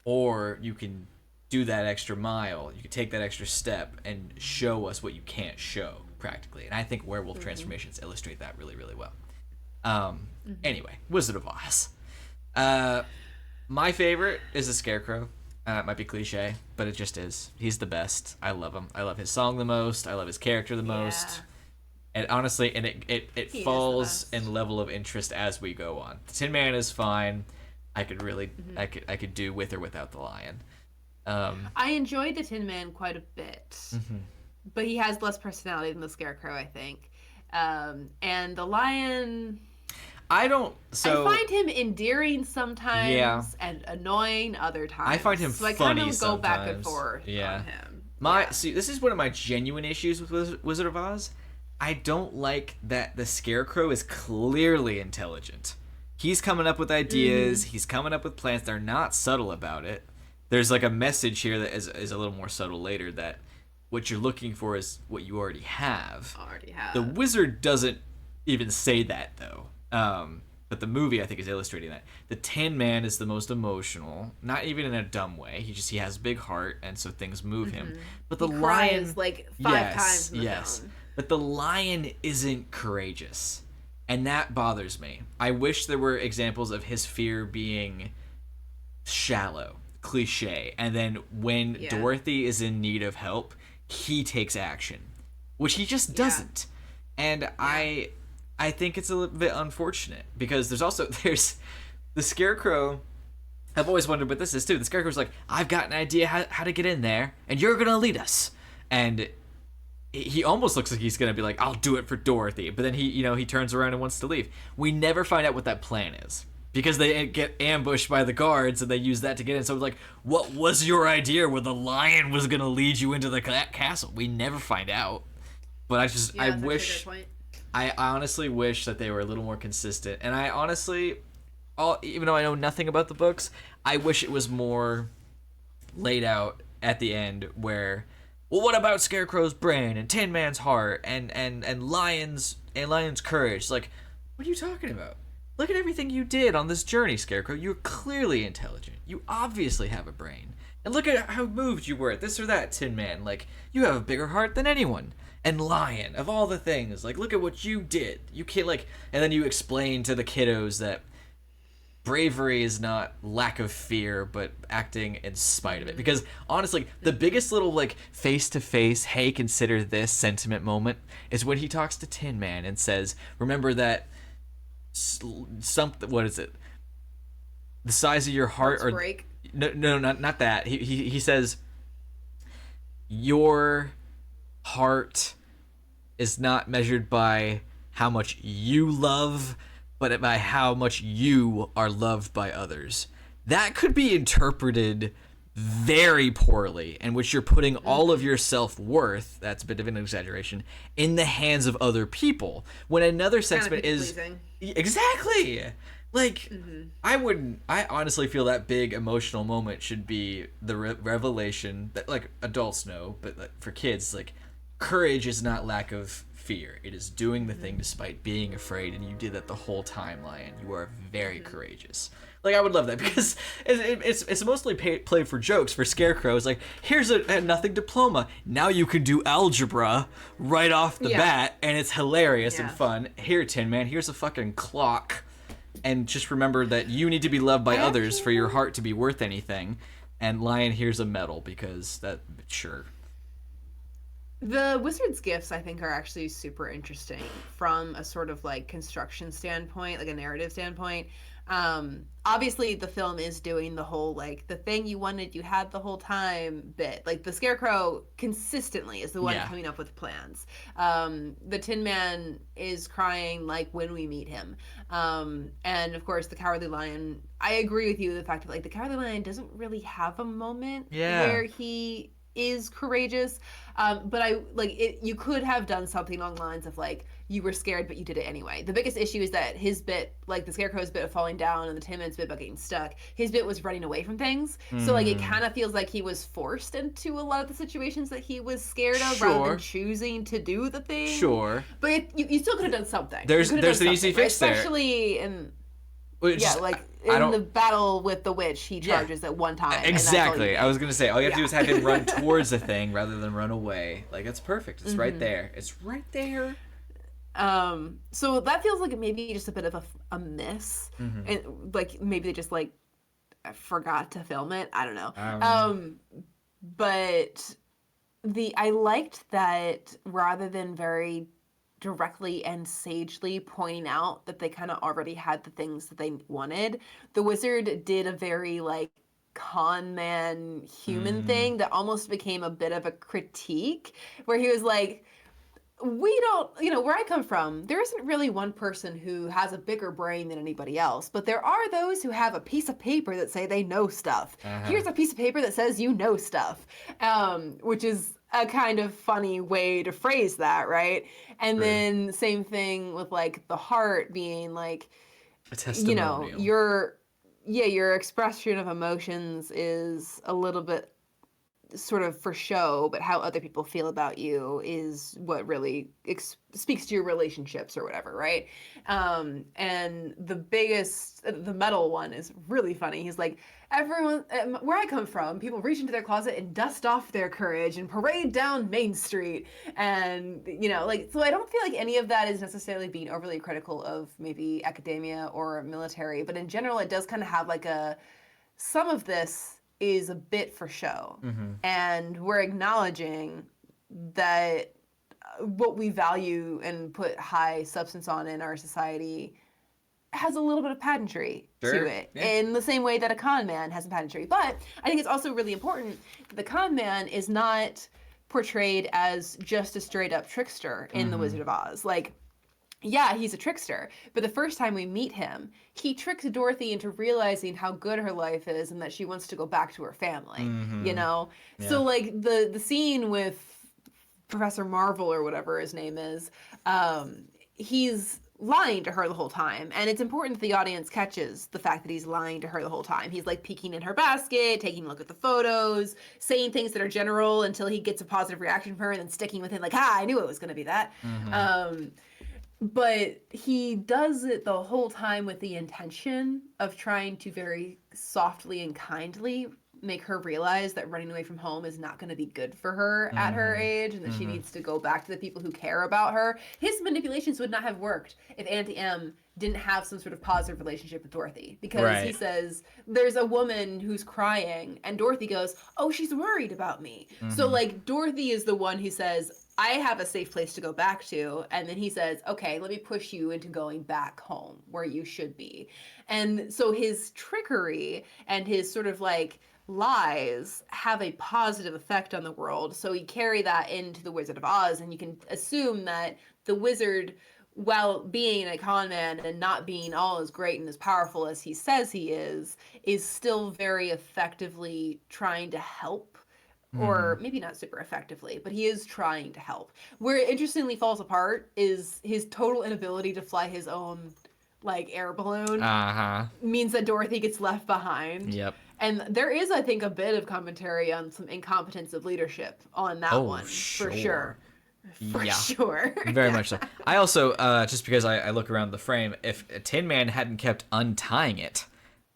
or you can do that extra mile. You can take that extra step and show us what you can't show practically. And I think werewolf transformations illustrate that really, really well. Anyway, Wizard of Oz. My favorite is the Scarecrow. It might be cliche, but it just is. He's the best. I love him. I love his song the most. I love his character the most. And honestly, and it falls in level of interest as we go on. The Tin Man is fine. I could really, I could do with or without the lion. I enjoyed the Tin Man quite a bit, but he has less personality than the Scarecrow, I think. And the lion, I find him endearing sometimes and annoying other times. I find him funny sometimes. I kind of go back and forth on him. See, this is one of my genuine issues with Wizard of Oz. I don't like that the Scarecrow is clearly intelligent. He's coming up with ideas. He's coming up with plans. They're not subtle about it. There's like a message here that is a little more subtle later, that what you're looking for is what you already have. The wizard doesn't even say that, though. But the movie, I think, is illustrating that. The Tin Man is the most emotional, not even in a dumb way. He has a big heart, and so things move him. But the lion cries like 5 times in the film. But the lion isn't courageous, and that bothers me. I wish there were examples of his fear being shallow, cliche, and then when Dorothy is in need of help, he takes action, which he just doesn't. And I think it's a little bit unfortunate, because there's the Scarecrow. I've always wondered what this is too. The Scarecrow's like, I've got an idea how to get in there, and you're gonna lead us. And he almost looks like he's gonna be like, I'll do it for Dorothy, but then he turns around and wants to leave. We never find out what that plan is, because they get ambushed by the guards and they use that to get in. So it's like, what was your idea where the lion was gonna lead you into the castle? We never find out. But I honestly wish that they were a little more consistent. And I honestly, even though I know nothing about the books, I wish it was more laid out at the end where, well, what about Scarecrow's brain and Tin Man's heart and Lion's courage? Like, what are you talking about? Look at everything you did on this journey, Scarecrow. You're clearly intelligent. You obviously have a brain. And look at how moved you were at this or that, Tin Man. Like, you have a bigger heart than anyone. And Lion, of all the things, like, look at what you did. You can't, like, and then you explain to the kiddos that bravery is not lack of fear, but acting in spite of it. Because honestly, the biggest little like face-to-face, hey, consider this sentiment moment is when he talks to Tin Man and says, remember that something, what is it? The size of your heart, or break. No, not that. He says, your heart is not measured by how much you love, but by how much you are loved by others. That could be interpreted very poorly, in which you're putting all of your self-worth, that's a bit of an exaggeration, in the hands of other people. When another sentiment is... pleasing. Exactly! Like, I honestly feel that big emotional moment should be the revelation that, like, adults know, but like, for kids, like, courage is not lack of fear. It is doing the thing despite being afraid, and you did that the whole time, Lion. You are very courageous. Like, I would love that because it's mostly played for jokes for Scarecrows. Like, here's a nothing diploma. Now you can do algebra right off the bat, and it's hilarious and fun. Here, Tin Man, here's a fucking clock. And just remember that you need to be loved by others for your heart to be worth anything. And Lion, here's a medal because that, sure. The wizard's gifts, I think, are actually super interesting from a sort of like construction standpoint, like a narrative standpoint. Obviously, the film is doing the whole like the thing you wanted, you had the whole time bit. Like the Scarecrow consistently is the one coming up with plans. The Tin Man is crying like when we meet him, and of course the Cowardly Lion. I agree with you the fact that like the Cowardly Lion doesn't really have a moment where he is courageous, but I like it. You could have done something along the lines of like you were scared but you did it anyway. The biggest issue is that his bit, like the Scarecrow's bit of falling down and the Tin Man's bit about getting stuck, his bit was running away from things. So like it kind of feels like he was forced into a lot of the situations that he was scared of rather than choosing to do the thing. But you still could have done something. There's an easy fix there, especially in like in the battle with the witch, he charges at one time. Exactly. I was gonna say all you have to do is have him run towards the thing rather than run away. Like that's perfect. It's right there. It's right there. So that feels like maybe just a bit of a miss, and like maybe they just like forgot to film it. I don't know. But I liked that rather than very directly and sagely pointing out that they kind of already had the things that they wanted, the wizard did a very like con man human thing that almost became a bit of a critique where he was like, we don't, where I come from, there isn't really one person who has a bigger brain than anybody else, but there are those who have a piece of paper that say they know stuff. Here's a piece of paper that says you know stuff, which is a kind of funny way to phrase that, right? And then same thing with like the heart being like, a testimonial. Your expression of emotions is a little bit sort of for show, but how other people feel about you is what really speaks to your relationships or whatever, right? And the metal one is really funny. He's like, everyone, where I come from, people reach into their closet and dust off their courage and parade down Main Street. And, so I don't feel like any of that is necessarily being overly critical of maybe academia or military, but in general, it does kind of have like some of this is a bit for show. And we're acknowledging that what we value and put high substance on in our society has a little bit of pageantry to it, in the same way that a con man has a pageantry. But I think it's also really important that the con man is not portrayed as just a straight up trickster in The Wizard of Oz. Like, yeah, he's a trickster, but the first time we meet him, he tricks Dorothy into realizing how good her life is and that she wants to go back to her family, So, like, the scene with Professor Marvel or whatever his name is, he's lying to her the whole time, and it's important that the audience catches the fact that he's lying to her the whole time. He's, like, peeking in her basket, taking a look at the photos, saying things that are general until he gets a positive reaction from her, and then sticking with it like, I knew it was going to be that. But he does it the whole time with the intention of trying to very softly and kindly make her realize that running away from home is not going to be good for her at her age, and that she needs to go back to the people who care about her. His manipulations would not have worked if Auntie M didn't have some sort of positive relationship with Dorothy, because he says, there's a woman who's crying, and Dorothy goes, oh, she's worried about me. So, like, Dorothy is the one who says, I have a safe place to go back to, and then he says, okay, let me push you into going back home where you should be. And so his trickery and his sort of like lies have a positive effect on the world. So you carry that into the Wizard of Oz, and you can assume that the wizard, while being a con man and not being all as great and as powerful as he says he is still very effectively trying to help. Or maybe not super effectively, but he is trying to help. Where it interestingly falls apart is his total inability to fly his own like air balloon Uh-huh. means that Dorothy gets left behind. Yep. And there is, I think, a bit of commentary on some incompetence of leadership on that one, sure. for sure. For sure. Very much so. I also, just because I look around the frame, if Tin Man hadn't kept untying it,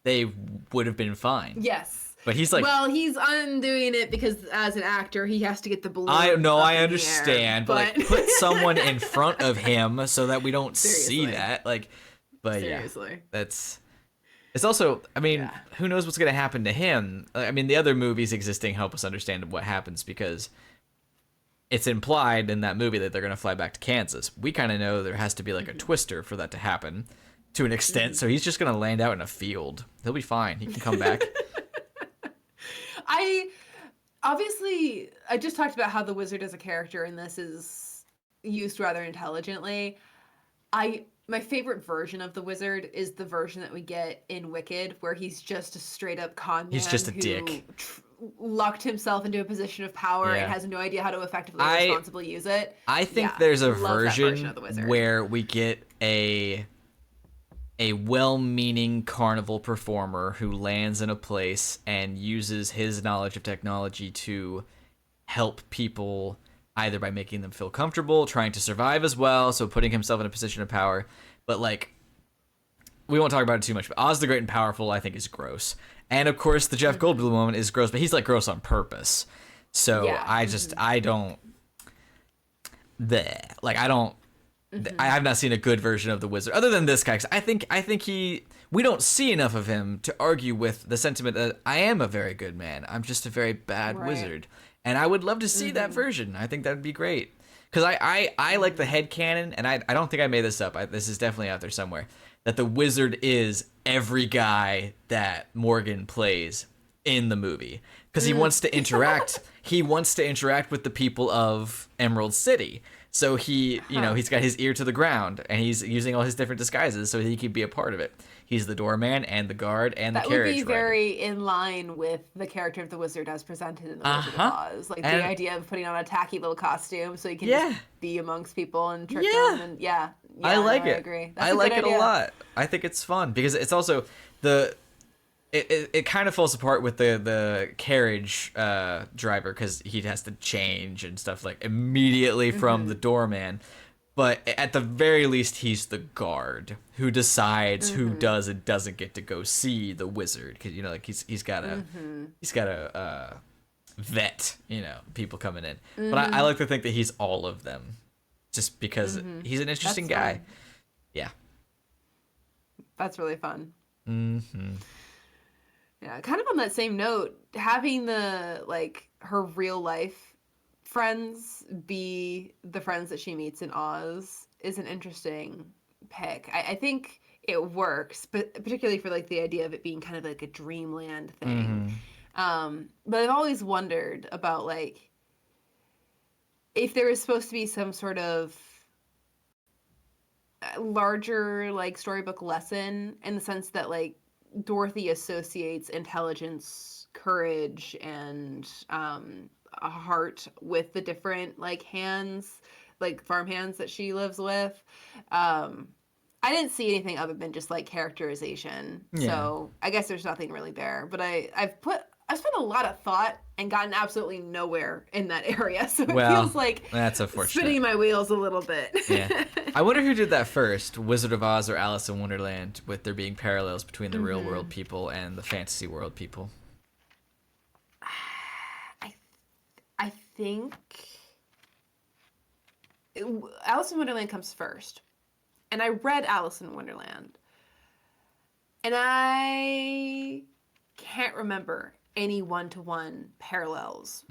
they would have been fine. Yes. But he's like... Well, he's undoing it because as an actor, he has to get the balloon I understand, but like, put someone in front of him so that we don't Seriously. see that. Like, but Seriously. yeah, that's... It's also, I mean, who knows what's going to happen to him? I mean, the other movies existing help us understand what happens because it's implied in that movie that they're going to fly back to Kansas. We kind of know there has to be like a twister for that to happen to an extent, so he's just going to land out in a field. He'll be fine. He can come back. I just talked about how the wizard as a character in this is used rather intelligently. My favorite version of the wizard is the version that we get in Wicked, where he's just a straight up con man. He's just a dick. Lucked himself into a position of power and has no idea how to effectively and responsibly use it. I think there's a version of the where we get a well-meaning carnival performer who lands in a place and uses his knowledge of technology to help people either by making them feel comfortable, trying to survive as well, so putting himself in a position of power. But, like, we won't talk about it too much, but Oz the Great and Powerful, I think, is gross. And, of course, the Jeff Goldblum moment is gross, but he's, like, gross on purpose. So I don't... I have not seen a good version of the wizard, other than this guy, 'cause I think we don't see enough of him to argue with the sentiment that I am a very good man. I'm just a very bad wizard. And I would love to see that version. I think that would be great. Because I like the headcanon, and I don't think I made this up. This is definitely out there somewhere, that the wizard is every guy that Morgan plays in the movie. Because he wants to interact. He wants to interact with the people of Emerald City. So he, he's got his ear to the ground, and he's using all his different disguises so he can be a part of it. He's the doorman and the guard and the carriage rider. That would be very in line with the character of the wizard as presented in the Wizard of Oz. Like the idea of putting on a tacky little costume so he can just be amongst people and trick them. And I like it. I agree. I like it a lot. I think it's fun because it's also it kind of falls apart with the carriage driver because he has to change and stuff like immediately from the doorman. But at the very least, he's the guard who decides who does and doesn't get to go see the wizard because he's got to vet people coming in. But I like to think that he's all of them, just because he's an interesting guy. Fun. Yeah, that's really fun. Yeah, kind of on that same note, having her real life friends be the friends that she meets in Oz is an interesting pick. I think it works, but particularly for the idea of it being kind of like a dreamland thing. But I've always wondered about if there was supposed to be some sort of larger storybook lesson in the sense that Dorothy associates intelligence, courage, and a heart with the different hands, farm hands that she lives with. I didn't see anything other than just characterization. So I guess there's nothing really there. But I've spent a lot of thought and gotten absolutely nowhere in that area. So it feels like that's unfortunate. Spinning my wheels a little bit. Yeah. I wonder who did that first, Wizard of Oz or Alice in Wonderland, with there being parallels between the real world people and the fantasy world people. I think Alice in Wonderland comes first. And I read Alice in Wonderland. And I can't remember any one-to-one parallels.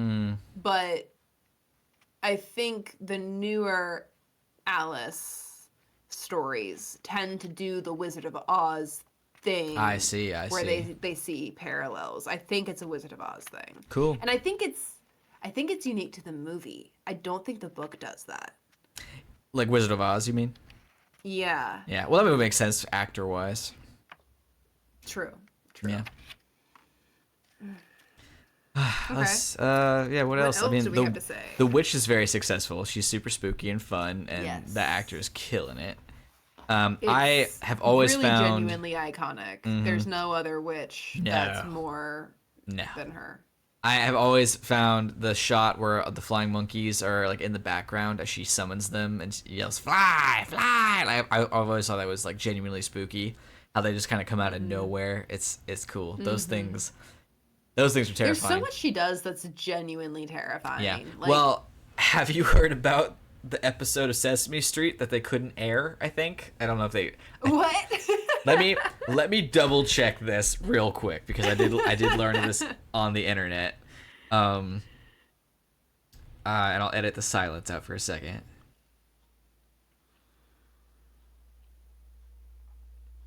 But I think the newer Alice stories tend to do the Wizard of Oz thing. I see. Where they see parallels. I think it's a Wizard of Oz thing. Cool. And I think it's unique to the movie. I don't think the book does that. Like Wizard of Oz, you mean? Yeah. Yeah. Well, that would make sense actor-wise. True. Yeah. Okay. What else? I mean, do we have to say? The witch is very successful. She's super spooky and fun, and the actor is killing it. I It's have always really found. genuinely iconic. Mhm. There's no other witch that's No, more no. than her. I have always found the shot where the flying monkeys are like in the background as she summons them and she yells "Fly, fly!" I've always thought that was like genuinely spooky. How they just kind of come out of Mm-hmm. nowhere. It's cool. Mm-hmm. Those things are There's so terrifying. much she does that's genuinely Yeah. terrifying. Like, Well, have you heard about the episode of Sesame Street that they couldn't air? I think I don't know if they. what? Let me double check this real quick because I did learn of this on the internet. Um, and I'll edit the silence out for a second.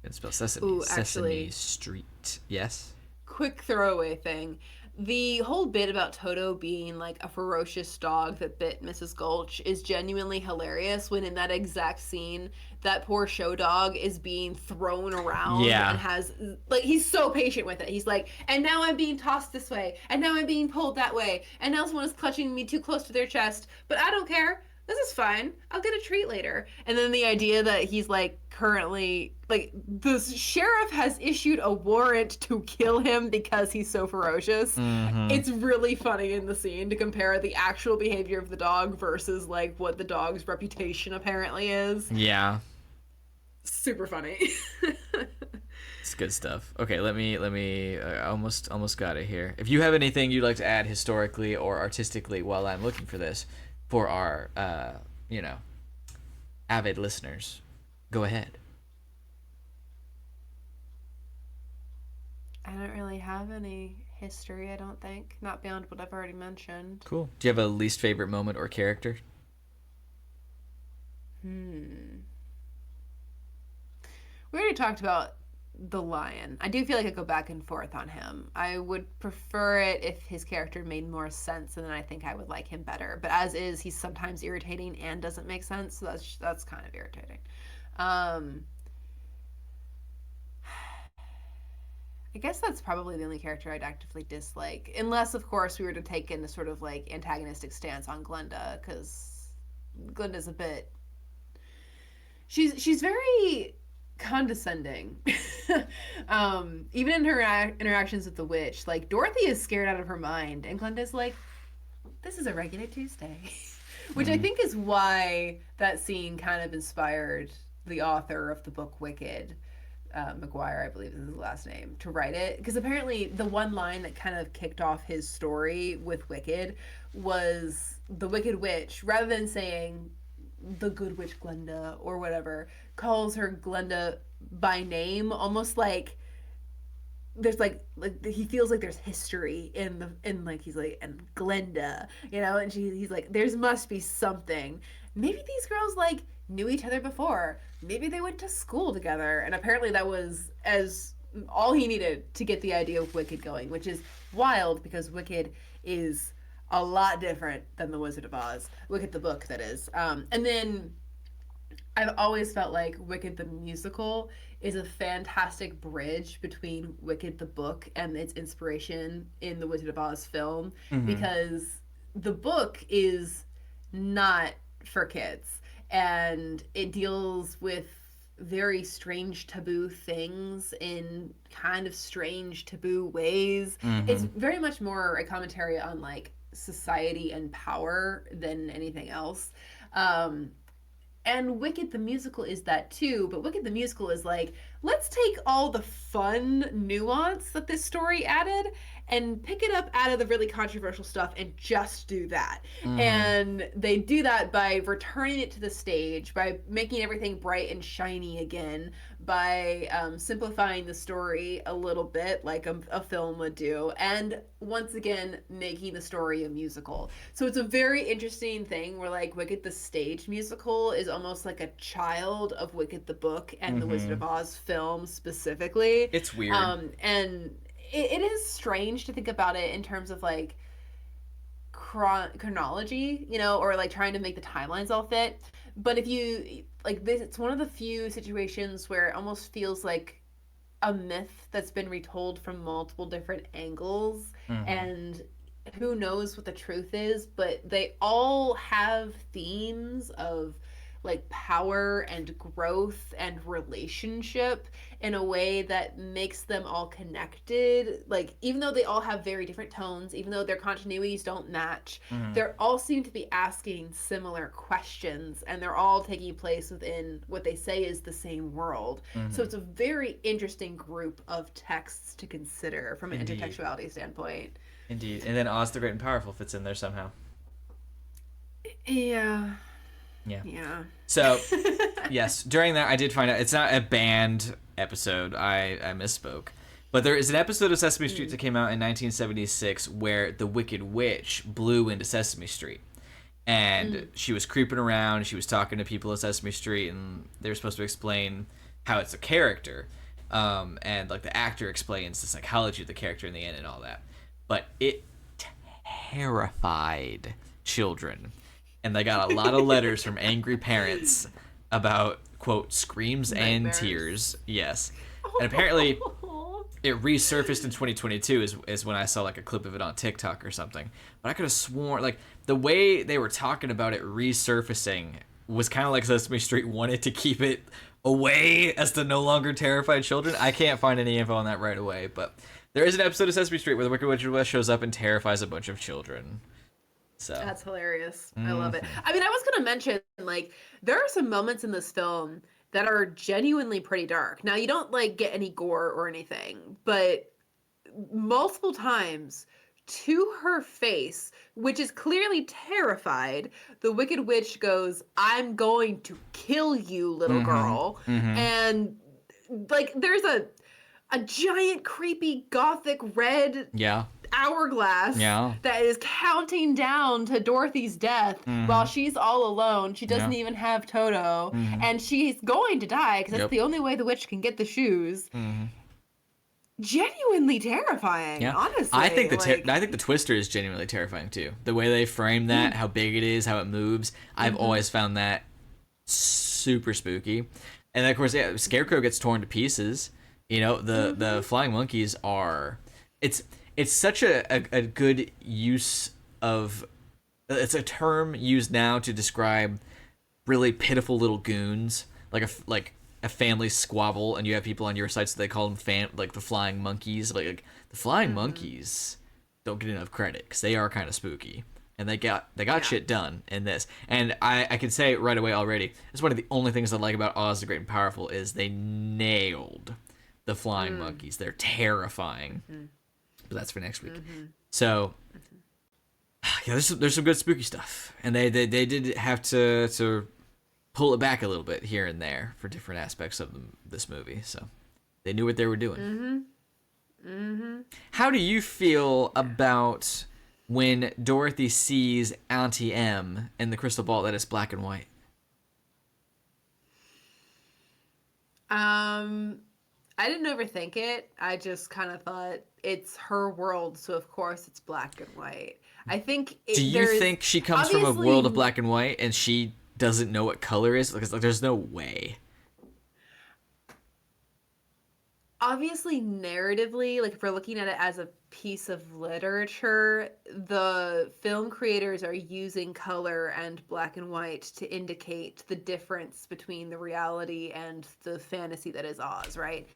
Can spell Sesame. Ooh, Sesame actually, Street. Yes. quick throwaway thing. The whole bit about Toto being like a ferocious dog that bit Mrs. Gulch is genuinely hilarious when in that exact scene that poor show dog is being thrown around and Yeah. has like he's so patient with it. He's like, and now I'm being tossed this way, and now I'm being pulled that way, and now someone is clutching me too close to their chest, but I don't care. This is fine. I'll get a treat later. And then the idea that he's like currently like the sheriff has issued a warrant to kill him because he's so ferocious. Mm-hmm. It's really funny in the scene to compare the actual behavior of the dog versus like what the dog's reputation apparently is. Yeah. Super funny. It's good stuff. Okay, let me almost got it here. If you have anything you'd like to add historically or artistically while I'm looking for this for our you know, avid listeners, go ahead. I don't really have any history, I don't think. Not beyond what I've already mentioned. Cool. Do you have a least favorite moment or character? Hmm. We already talked about the lion. I do feel like I go back and forth on him. I would prefer it if his character made more sense, and then I think I would like him better. But as is, he's sometimes irritating and doesn't make sense, so that's kind of irritating. Um, I guess that's probably the only character I'd actively dislike, unless of course we were to take in a sort of like antagonistic stance on Glenda, because Glenda's a bit. She's very condescending. Even in her interactions with the witch, like Dorothy is scared out of her mind, and Glenda's like, "This is a regular Tuesday," which I Mm. think is why that scene kind of inspired the author of the book Wicked, McGuire, I believe is his last name, to write it. Because apparently, the one line that kind of kicked off his story with Wicked was the Wicked Witch, rather than saying the Good Witch Glenda or whatever, calls her Glenda by name, almost like there's like he feels like there's history in the in like he's like and Glenda, and he's like there's must be something. Maybe these girls like knew each other before. Maybe they went to school together, and apparently that was as all he needed to get the idea of Wicked going, which is wild because Wicked is a lot different than the Wizard of Oz. Wicked the book, that is. And then I've always felt like Wicked the musical is a fantastic bridge between Wicked the book and its inspiration in the Wizard of Oz film, Mm-hmm. because the book is not for kids and it deals with very strange taboo things in kind of strange taboo ways. It's Mm-hmm. very much more a commentary on like society and power than anything else. Um, and Wicked the musical is that too, but Wicked the musical is like, let's take all the fun nuance that this story added and pick it up out of the really controversial stuff and just do that. Mm-hmm. And they do that by returning it to the stage, by making everything bright and shiny again, by simplifying the story a little bit like a film would do, and once again making the story a musical. So it's a very interesting thing where like Wicked the stage musical is almost like a child of Wicked the book and the Wizard Mm-hmm. of Oz film specifically. It's weird. And it is strange to think about it in terms of like chronology, or like trying to make the timelines all fit. But if you like this, it's one of the few situations where it almost feels like a myth that's been retold from multiple different angles, Mm-hmm. and who knows what the truth is, but they all have themes of like power and growth and relationship in a way that makes them all connected. Like, even though they all have very different tones, even though their continuities don't match, they all seem to be asking similar questions, and they're all taking place within what they say is the same world. So it's a very interesting group of texts to consider from an intertextuality standpoint. Indeed. And then Oz the Great and Powerful fits in there somehow. Yeah. Yeah. Yeah. So, yes, during that I did find out it's not a banned episode. I misspoke. But there is an episode of Sesame Street that came out in 1976 where the Wicked Witch blew into Sesame Street. And she was creeping around, she was talking to people at Sesame Street, and they were supposed to explain how it's a character. And like the actor explains the psychology of the character in the end and all that. But it terrified children. And they got a lot of letters from angry parents about, quote, screams and tears. Yes. And apparently it resurfaced in 2022 is when I saw like a clip of it on TikTok or something. But I could have sworn, like, the way they were talking about it resurfacing was kind of like Sesame Street wanted to keep it away as to no longer terrify children. I can't find any info on that right away, but there is an episode of Sesame Street where the Wicked Witch of the West shows up and terrifies a bunch of children. So that's hilarious. I love it. I mean, I was gonna mention, like, there are some moments in this film that are genuinely pretty dark. Now, you don't like get any gore or anything, but multiple times to her face, which is clearly terrified, the Wicked Witch goes, "I'm going to kill you, little girl." And like, there's a giant creepy gothic red hourglass that is counting down to Dorothy's death while she's all alone. She doesn't even have Toto, and she's going to die because that's the only way the witch can get the shoes. Genuinely terrifying, honestly. I think the Twister is genuinely terrifying too. The way they frame that, how big it is, how it moves. I've always found that super spooky. And then, of course, Scarecrow gets torn to pieces. You know, the flying monkeys are. It's such a good use of. It's a term used now to describe really pitiful little goons, like a family squabble, and you have people on your side, so they call them like the flying monkeys. Like the flying monkeys don't get enough credit because they are kind of spooky, and they got shit done in this. And I can say right away already, it's one of the only things I like about Oz the Great and Powerful is they nailed the flying monkeys. They're terrifying. But that's for next week. So yeah, there's some good spooky stuff, and they did have to pull it back a little bit here and there for different aspects of this movie. So they knew what they were doing. How do you feel about when Dorothy sees Auntie M in the crystal ball that is black and white? I didn't overthink it. I just kind of thought it's her world, so of course it's black and white. I think. Do you think she comes from a world of black and white and she doesn't know what color is? Because like, there's no way. Obviously, narratively, like if we're looking at it as a piece of literature, the film creators are using color and black and white to indicate the difference between the reality and the fantasy that is Oz, right?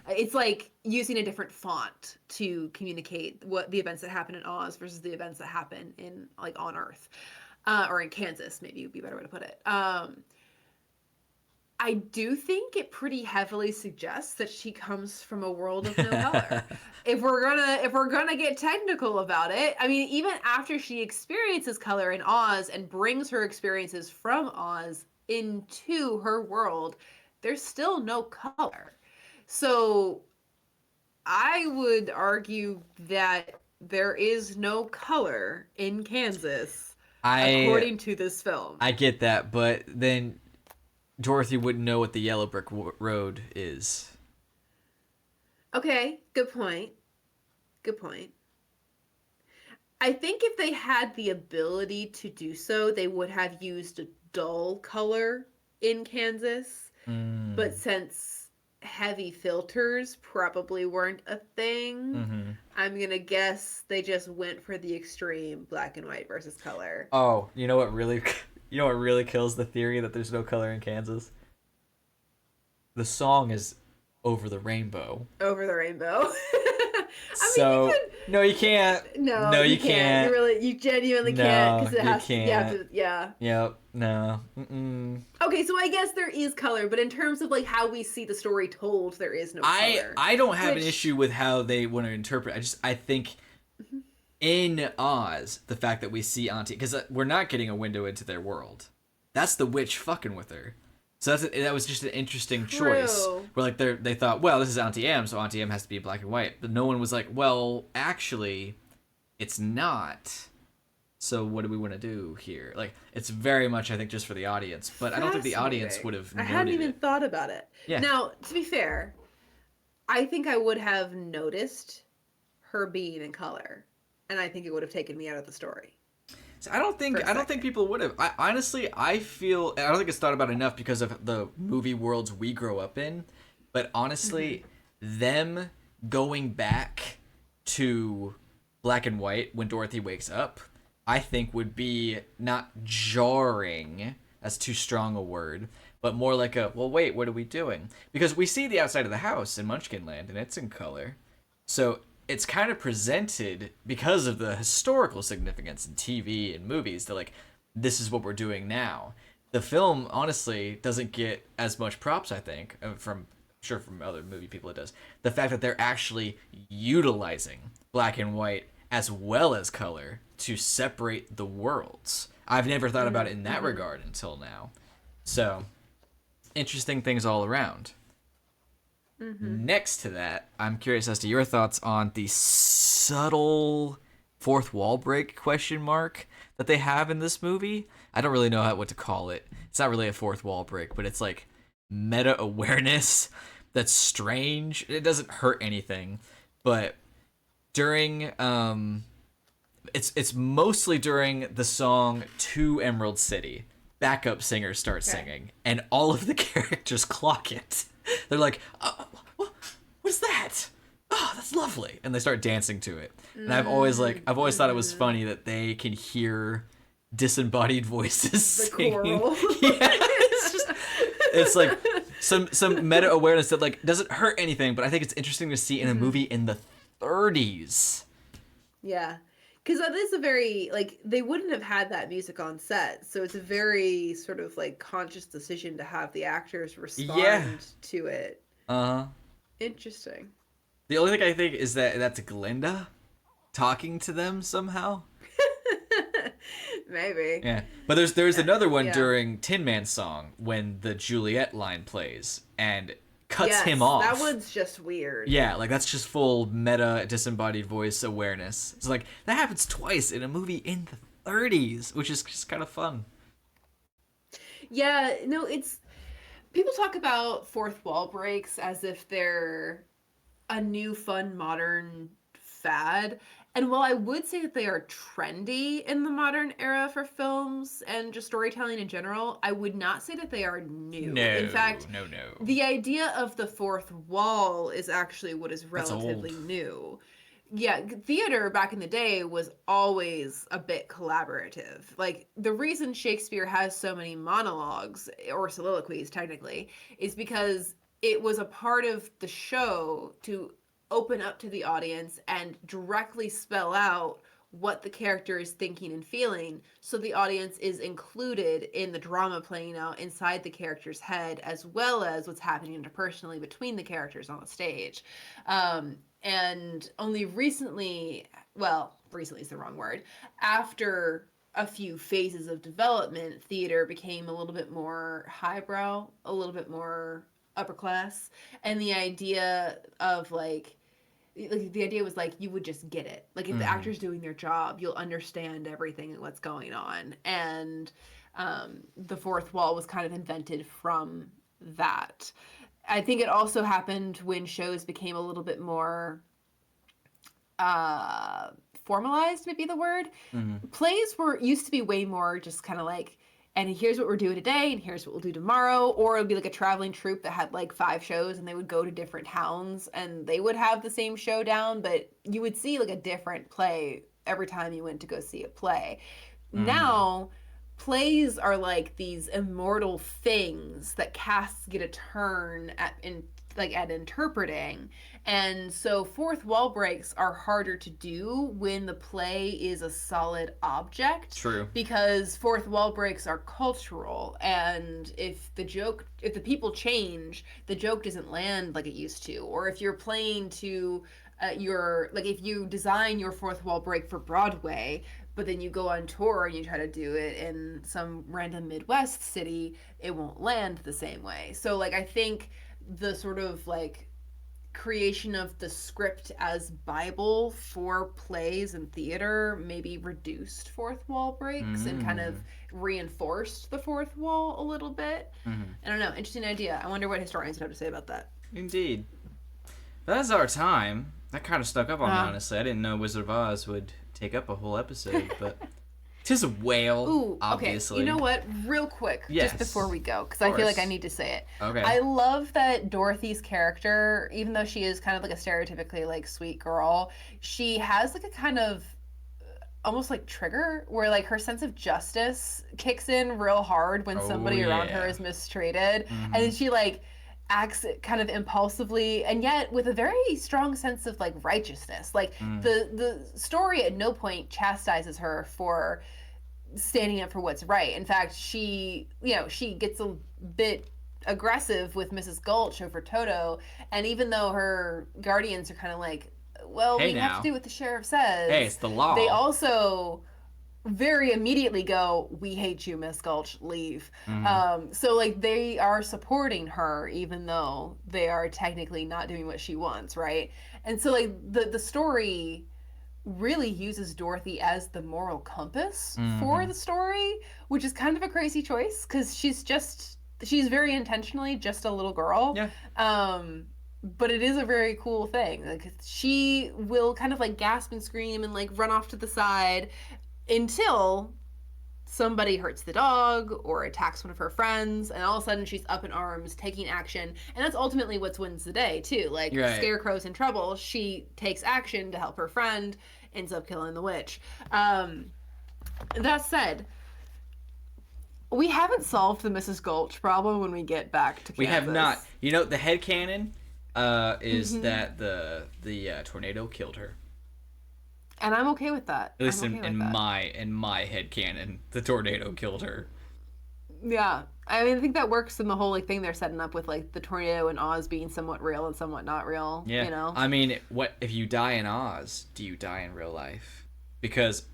It's like using a different font to communicate what the events that happen in Oz versus the events that happen in like on Earth, or in Kansas, maybe would be a better way to put it. I do think it pretty heavily suggests that she comes from a world of no color. If we're gonna get technical about it, I mean, even after she experiences color in Oz and brings her experiences from Oz into her world, there's still no color. So I would argue that there is no color in Kansas, according to this film. I get that, but then Dorothy wouldn't know what the yellow brick road is. Okay, good point. I think if they had the ability to do so, they would have used a dull color in Kansas. But since heavy filters probably weren't a thing, I'm going to guess they just went for the extreme black and white versus color. Oh, you know what really You know what really kills the theory that there's no color in Kansas? The song is Over the Rainbow. Over the Rainbow. I mean, you So, no, you can't. could. No, No, you you can't. can't. You genuinely can't No, because it you has to. You have can't. to. Yeah. Yep, no. Mm-mm. Okay, so I guess there is color, but in terms of like how we see the story told, there is no color. I don't have an Which, issue with how they want to interpret. I think in Oz, the fact that we see Auntie, because we're not getting a window into their world. That's the witch fucking with her. So that was just an interesting choice. True. Where like they thought, well, this is Auntie M, so Auntie M has to be black and white. But no one was like, well, actually, it's not. So what do we want to do here? Like, it's very much, I think, just for the audience. But I don't think the audience would have I noted hadn't even it. thought about it. Yeah. Now, to be fair, I think I would have noticed her being in color, and I think it would have taken me out of the story. So I don't think people would have. I feel I don't think it's thought about enough because of the movie worlds we grow up in. But honestly, them going back to black and white when Dorothy wakes up, I think would be not jarring. That's too strong a word, but more like a, well, wait, what are we doing? Because we see the outside of the house in Munchkinland and it's in color. So it's kind of presented because of the historical significance in TV and movies that like this is what we're doing now. The film honestly doesn't get as much props, I think, from sure from other movie people it does. The fact that they're actually utilizing black and white as well as color to separate the worlds. I've never thought about it in that regard until now. So, interesting things all around. Next to that, I'm curious as to your thoughts on the subtle fourth wall break question mark that they have in this movie. I don't really know what to call it. It's not really a fourth wall break, but it's like meta awareness that's strange. It doesn't hurt anything, but during it's mostly during the song To Emerald City, backup singers start singing and all of the characters clock it. They're like, what is that? Oh, that's lovely. And they start dancing to it. And I've always thought it was funny that they can hear disembodied voices The singing. choral. Yeah, it's like some meta awareness that like doesn't hurt anything, but I think it's interesting to see in a movie in the 30s. Yeah. Because that is a very, like, they wouldn't have had that music on set. So it's a very sort of, like, conscious decision to have the actors respond to it. Uh-huh. Interesting. The only thing I think is that that's Glinda talking to them somehow. Maybe. Yeah. But there's another one during Tin Man's song when the Juliet line plays and cuts him off. That one's just weird. Yeah, like that's just full meta disembodied voice awareness. It's like that happens twice in a movie in the 30s, which is just kind of fun. Yeah, no, it's people talk about fourth wall breaks as if they're a new fun modern fad. And while I would say that they are trendy in the modern era for films and just storytelling in general, I would not say that they are new. No, in fact, no. The idea of the fourth wall is actually what is relatively new. Yeah, theater back in the day was always a bit collaborative. Like, the reason Shakespeare has so many monologues, or soliloquies technically, is because it was a part of the show to open up to the audience and directly spell out what the character is thinking and feeling, so the audience is included in the drama playing out inside the character's head, as well as what's happening interpersonally between the characters on the stage. And only recently, well, recently is the wrong word, after a few phases of development, theater became a little bit more highbrow, a little bit more upper class, and the idea of like the idea was like you would just get it, like if the actor's doing their job, you'll understand everything and what's going on. And the fourth wall was kind of invented from that. I think it also happened when shows became a little bit more formalized, maybe the word. Plays used to be way more just kind of like, and here's what we're doing today, and here's what we'll do tomorrow. Or it would be like a traveling troupe that had like 5 shows, and they would go to different towns, and they would have the same show down, but you would see like a different play every time you went to go see a play. Now, plays are like these immortal things that casts get a turn at interpreting. And so fourth wall breaks are harder to do when the play is a solid object. True. Because fourth wall breaks are cultural, and if the people change, the joke doesn't land like it used to. Or if you're playing to if you design your fourth wall break for Broadway, but then you go on tour and you try to do it in some random Midwest city, it won't land the same way. So like I think the sort of like creation of the script as Bible for plays and theater maybe reduced fourth wall breaks and kind of reinforced the fourth wall a little bit. I don't know, interesting idea. I wonder what historians would have to say about that. Indeed. That's our time. That kind of stuck up on me, honestly. I didn't know Wizard of Oz would take up a whole episode, but tis a whale. Ooh, obviously. Okay. You know what? Real quick, yes. just before we go, because I feel like I need to say it. Okay. I love that Dorothy's character, even though she is kind of like a stereotypically like sweet girl, she has like a kind of almost like trigger where like her sense of justice kicks in real hard when somebody around her is mistreated, and then she like acts kind of impulsively and yet with a very strong sense of like righteousness. Like the story at no point chastises her for standing up for what's right. In fact, she gets a bit aggressive with Mrs. Gulch over Toto, and even though her guardians are kind of like, well, we have to do what the sheriff says. Hey, it's the law. They also very immediately go, we hate you, Miss Gulch, leave. So like they are supporting her even though they are technically not doing what she wants, right? And so like the story really uses Dorothy as the moral compass for the story, which is kind of a crazy choice because she's very intentionally just a little girl. But it is a very cool thing. Like she will kind of like gasp and scream and like run off to the side until somebody hurts the dog or attacks one of her friends, and all of a sudden she's up in arms taking action, and that's ultimately what wins the day too. Like Scarecrow's in trouble, she takes action to help her friend, ends up killing the witch. That said, we haven't solved the Mrs. Gulch problem when we get back to Kansas. We have not. You know, the headcanon is that the tornado killed her. And I'm okay with that. At least in my headcanon, the tornado killed her. Yeah. I mean, I think that works in the whole like thing they're setting up with like the tornado and Oz being somewhat real and somewhat not real. Yeah. You know? I mean, what if you die in Oz, do you die in real life? Because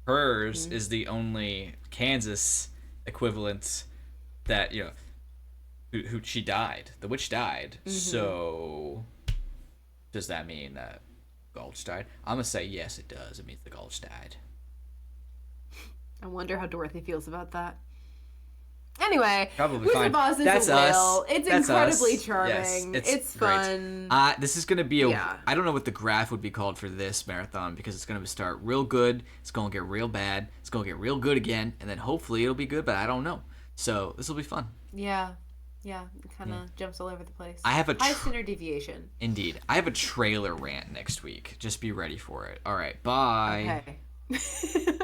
hers is the only Kansas equivalent that, you know, who she died. The witch died. So does that mean that Gulch died? I'm gonna say yes, it does. It means the Gulch died. I wonder how Dorothy feels about that. Anyway, probably Wizard fine. of Oz is That's a whale. It's That's incredibly us. charming. Yes, it's fun. This is gonna be I don't know what the graph would be called for this marathon because it's gonna start real good. It's gonna get real bad. It's gonna get real good again, and then hopefully it'll be good. But I don't know. So this will be fun. Yeah. Yeah, it kind of jumps all over the place. I have a high standard deviation. Indeed. I have a trailer rant next week. Just be ready for it. All right, bye. Okay.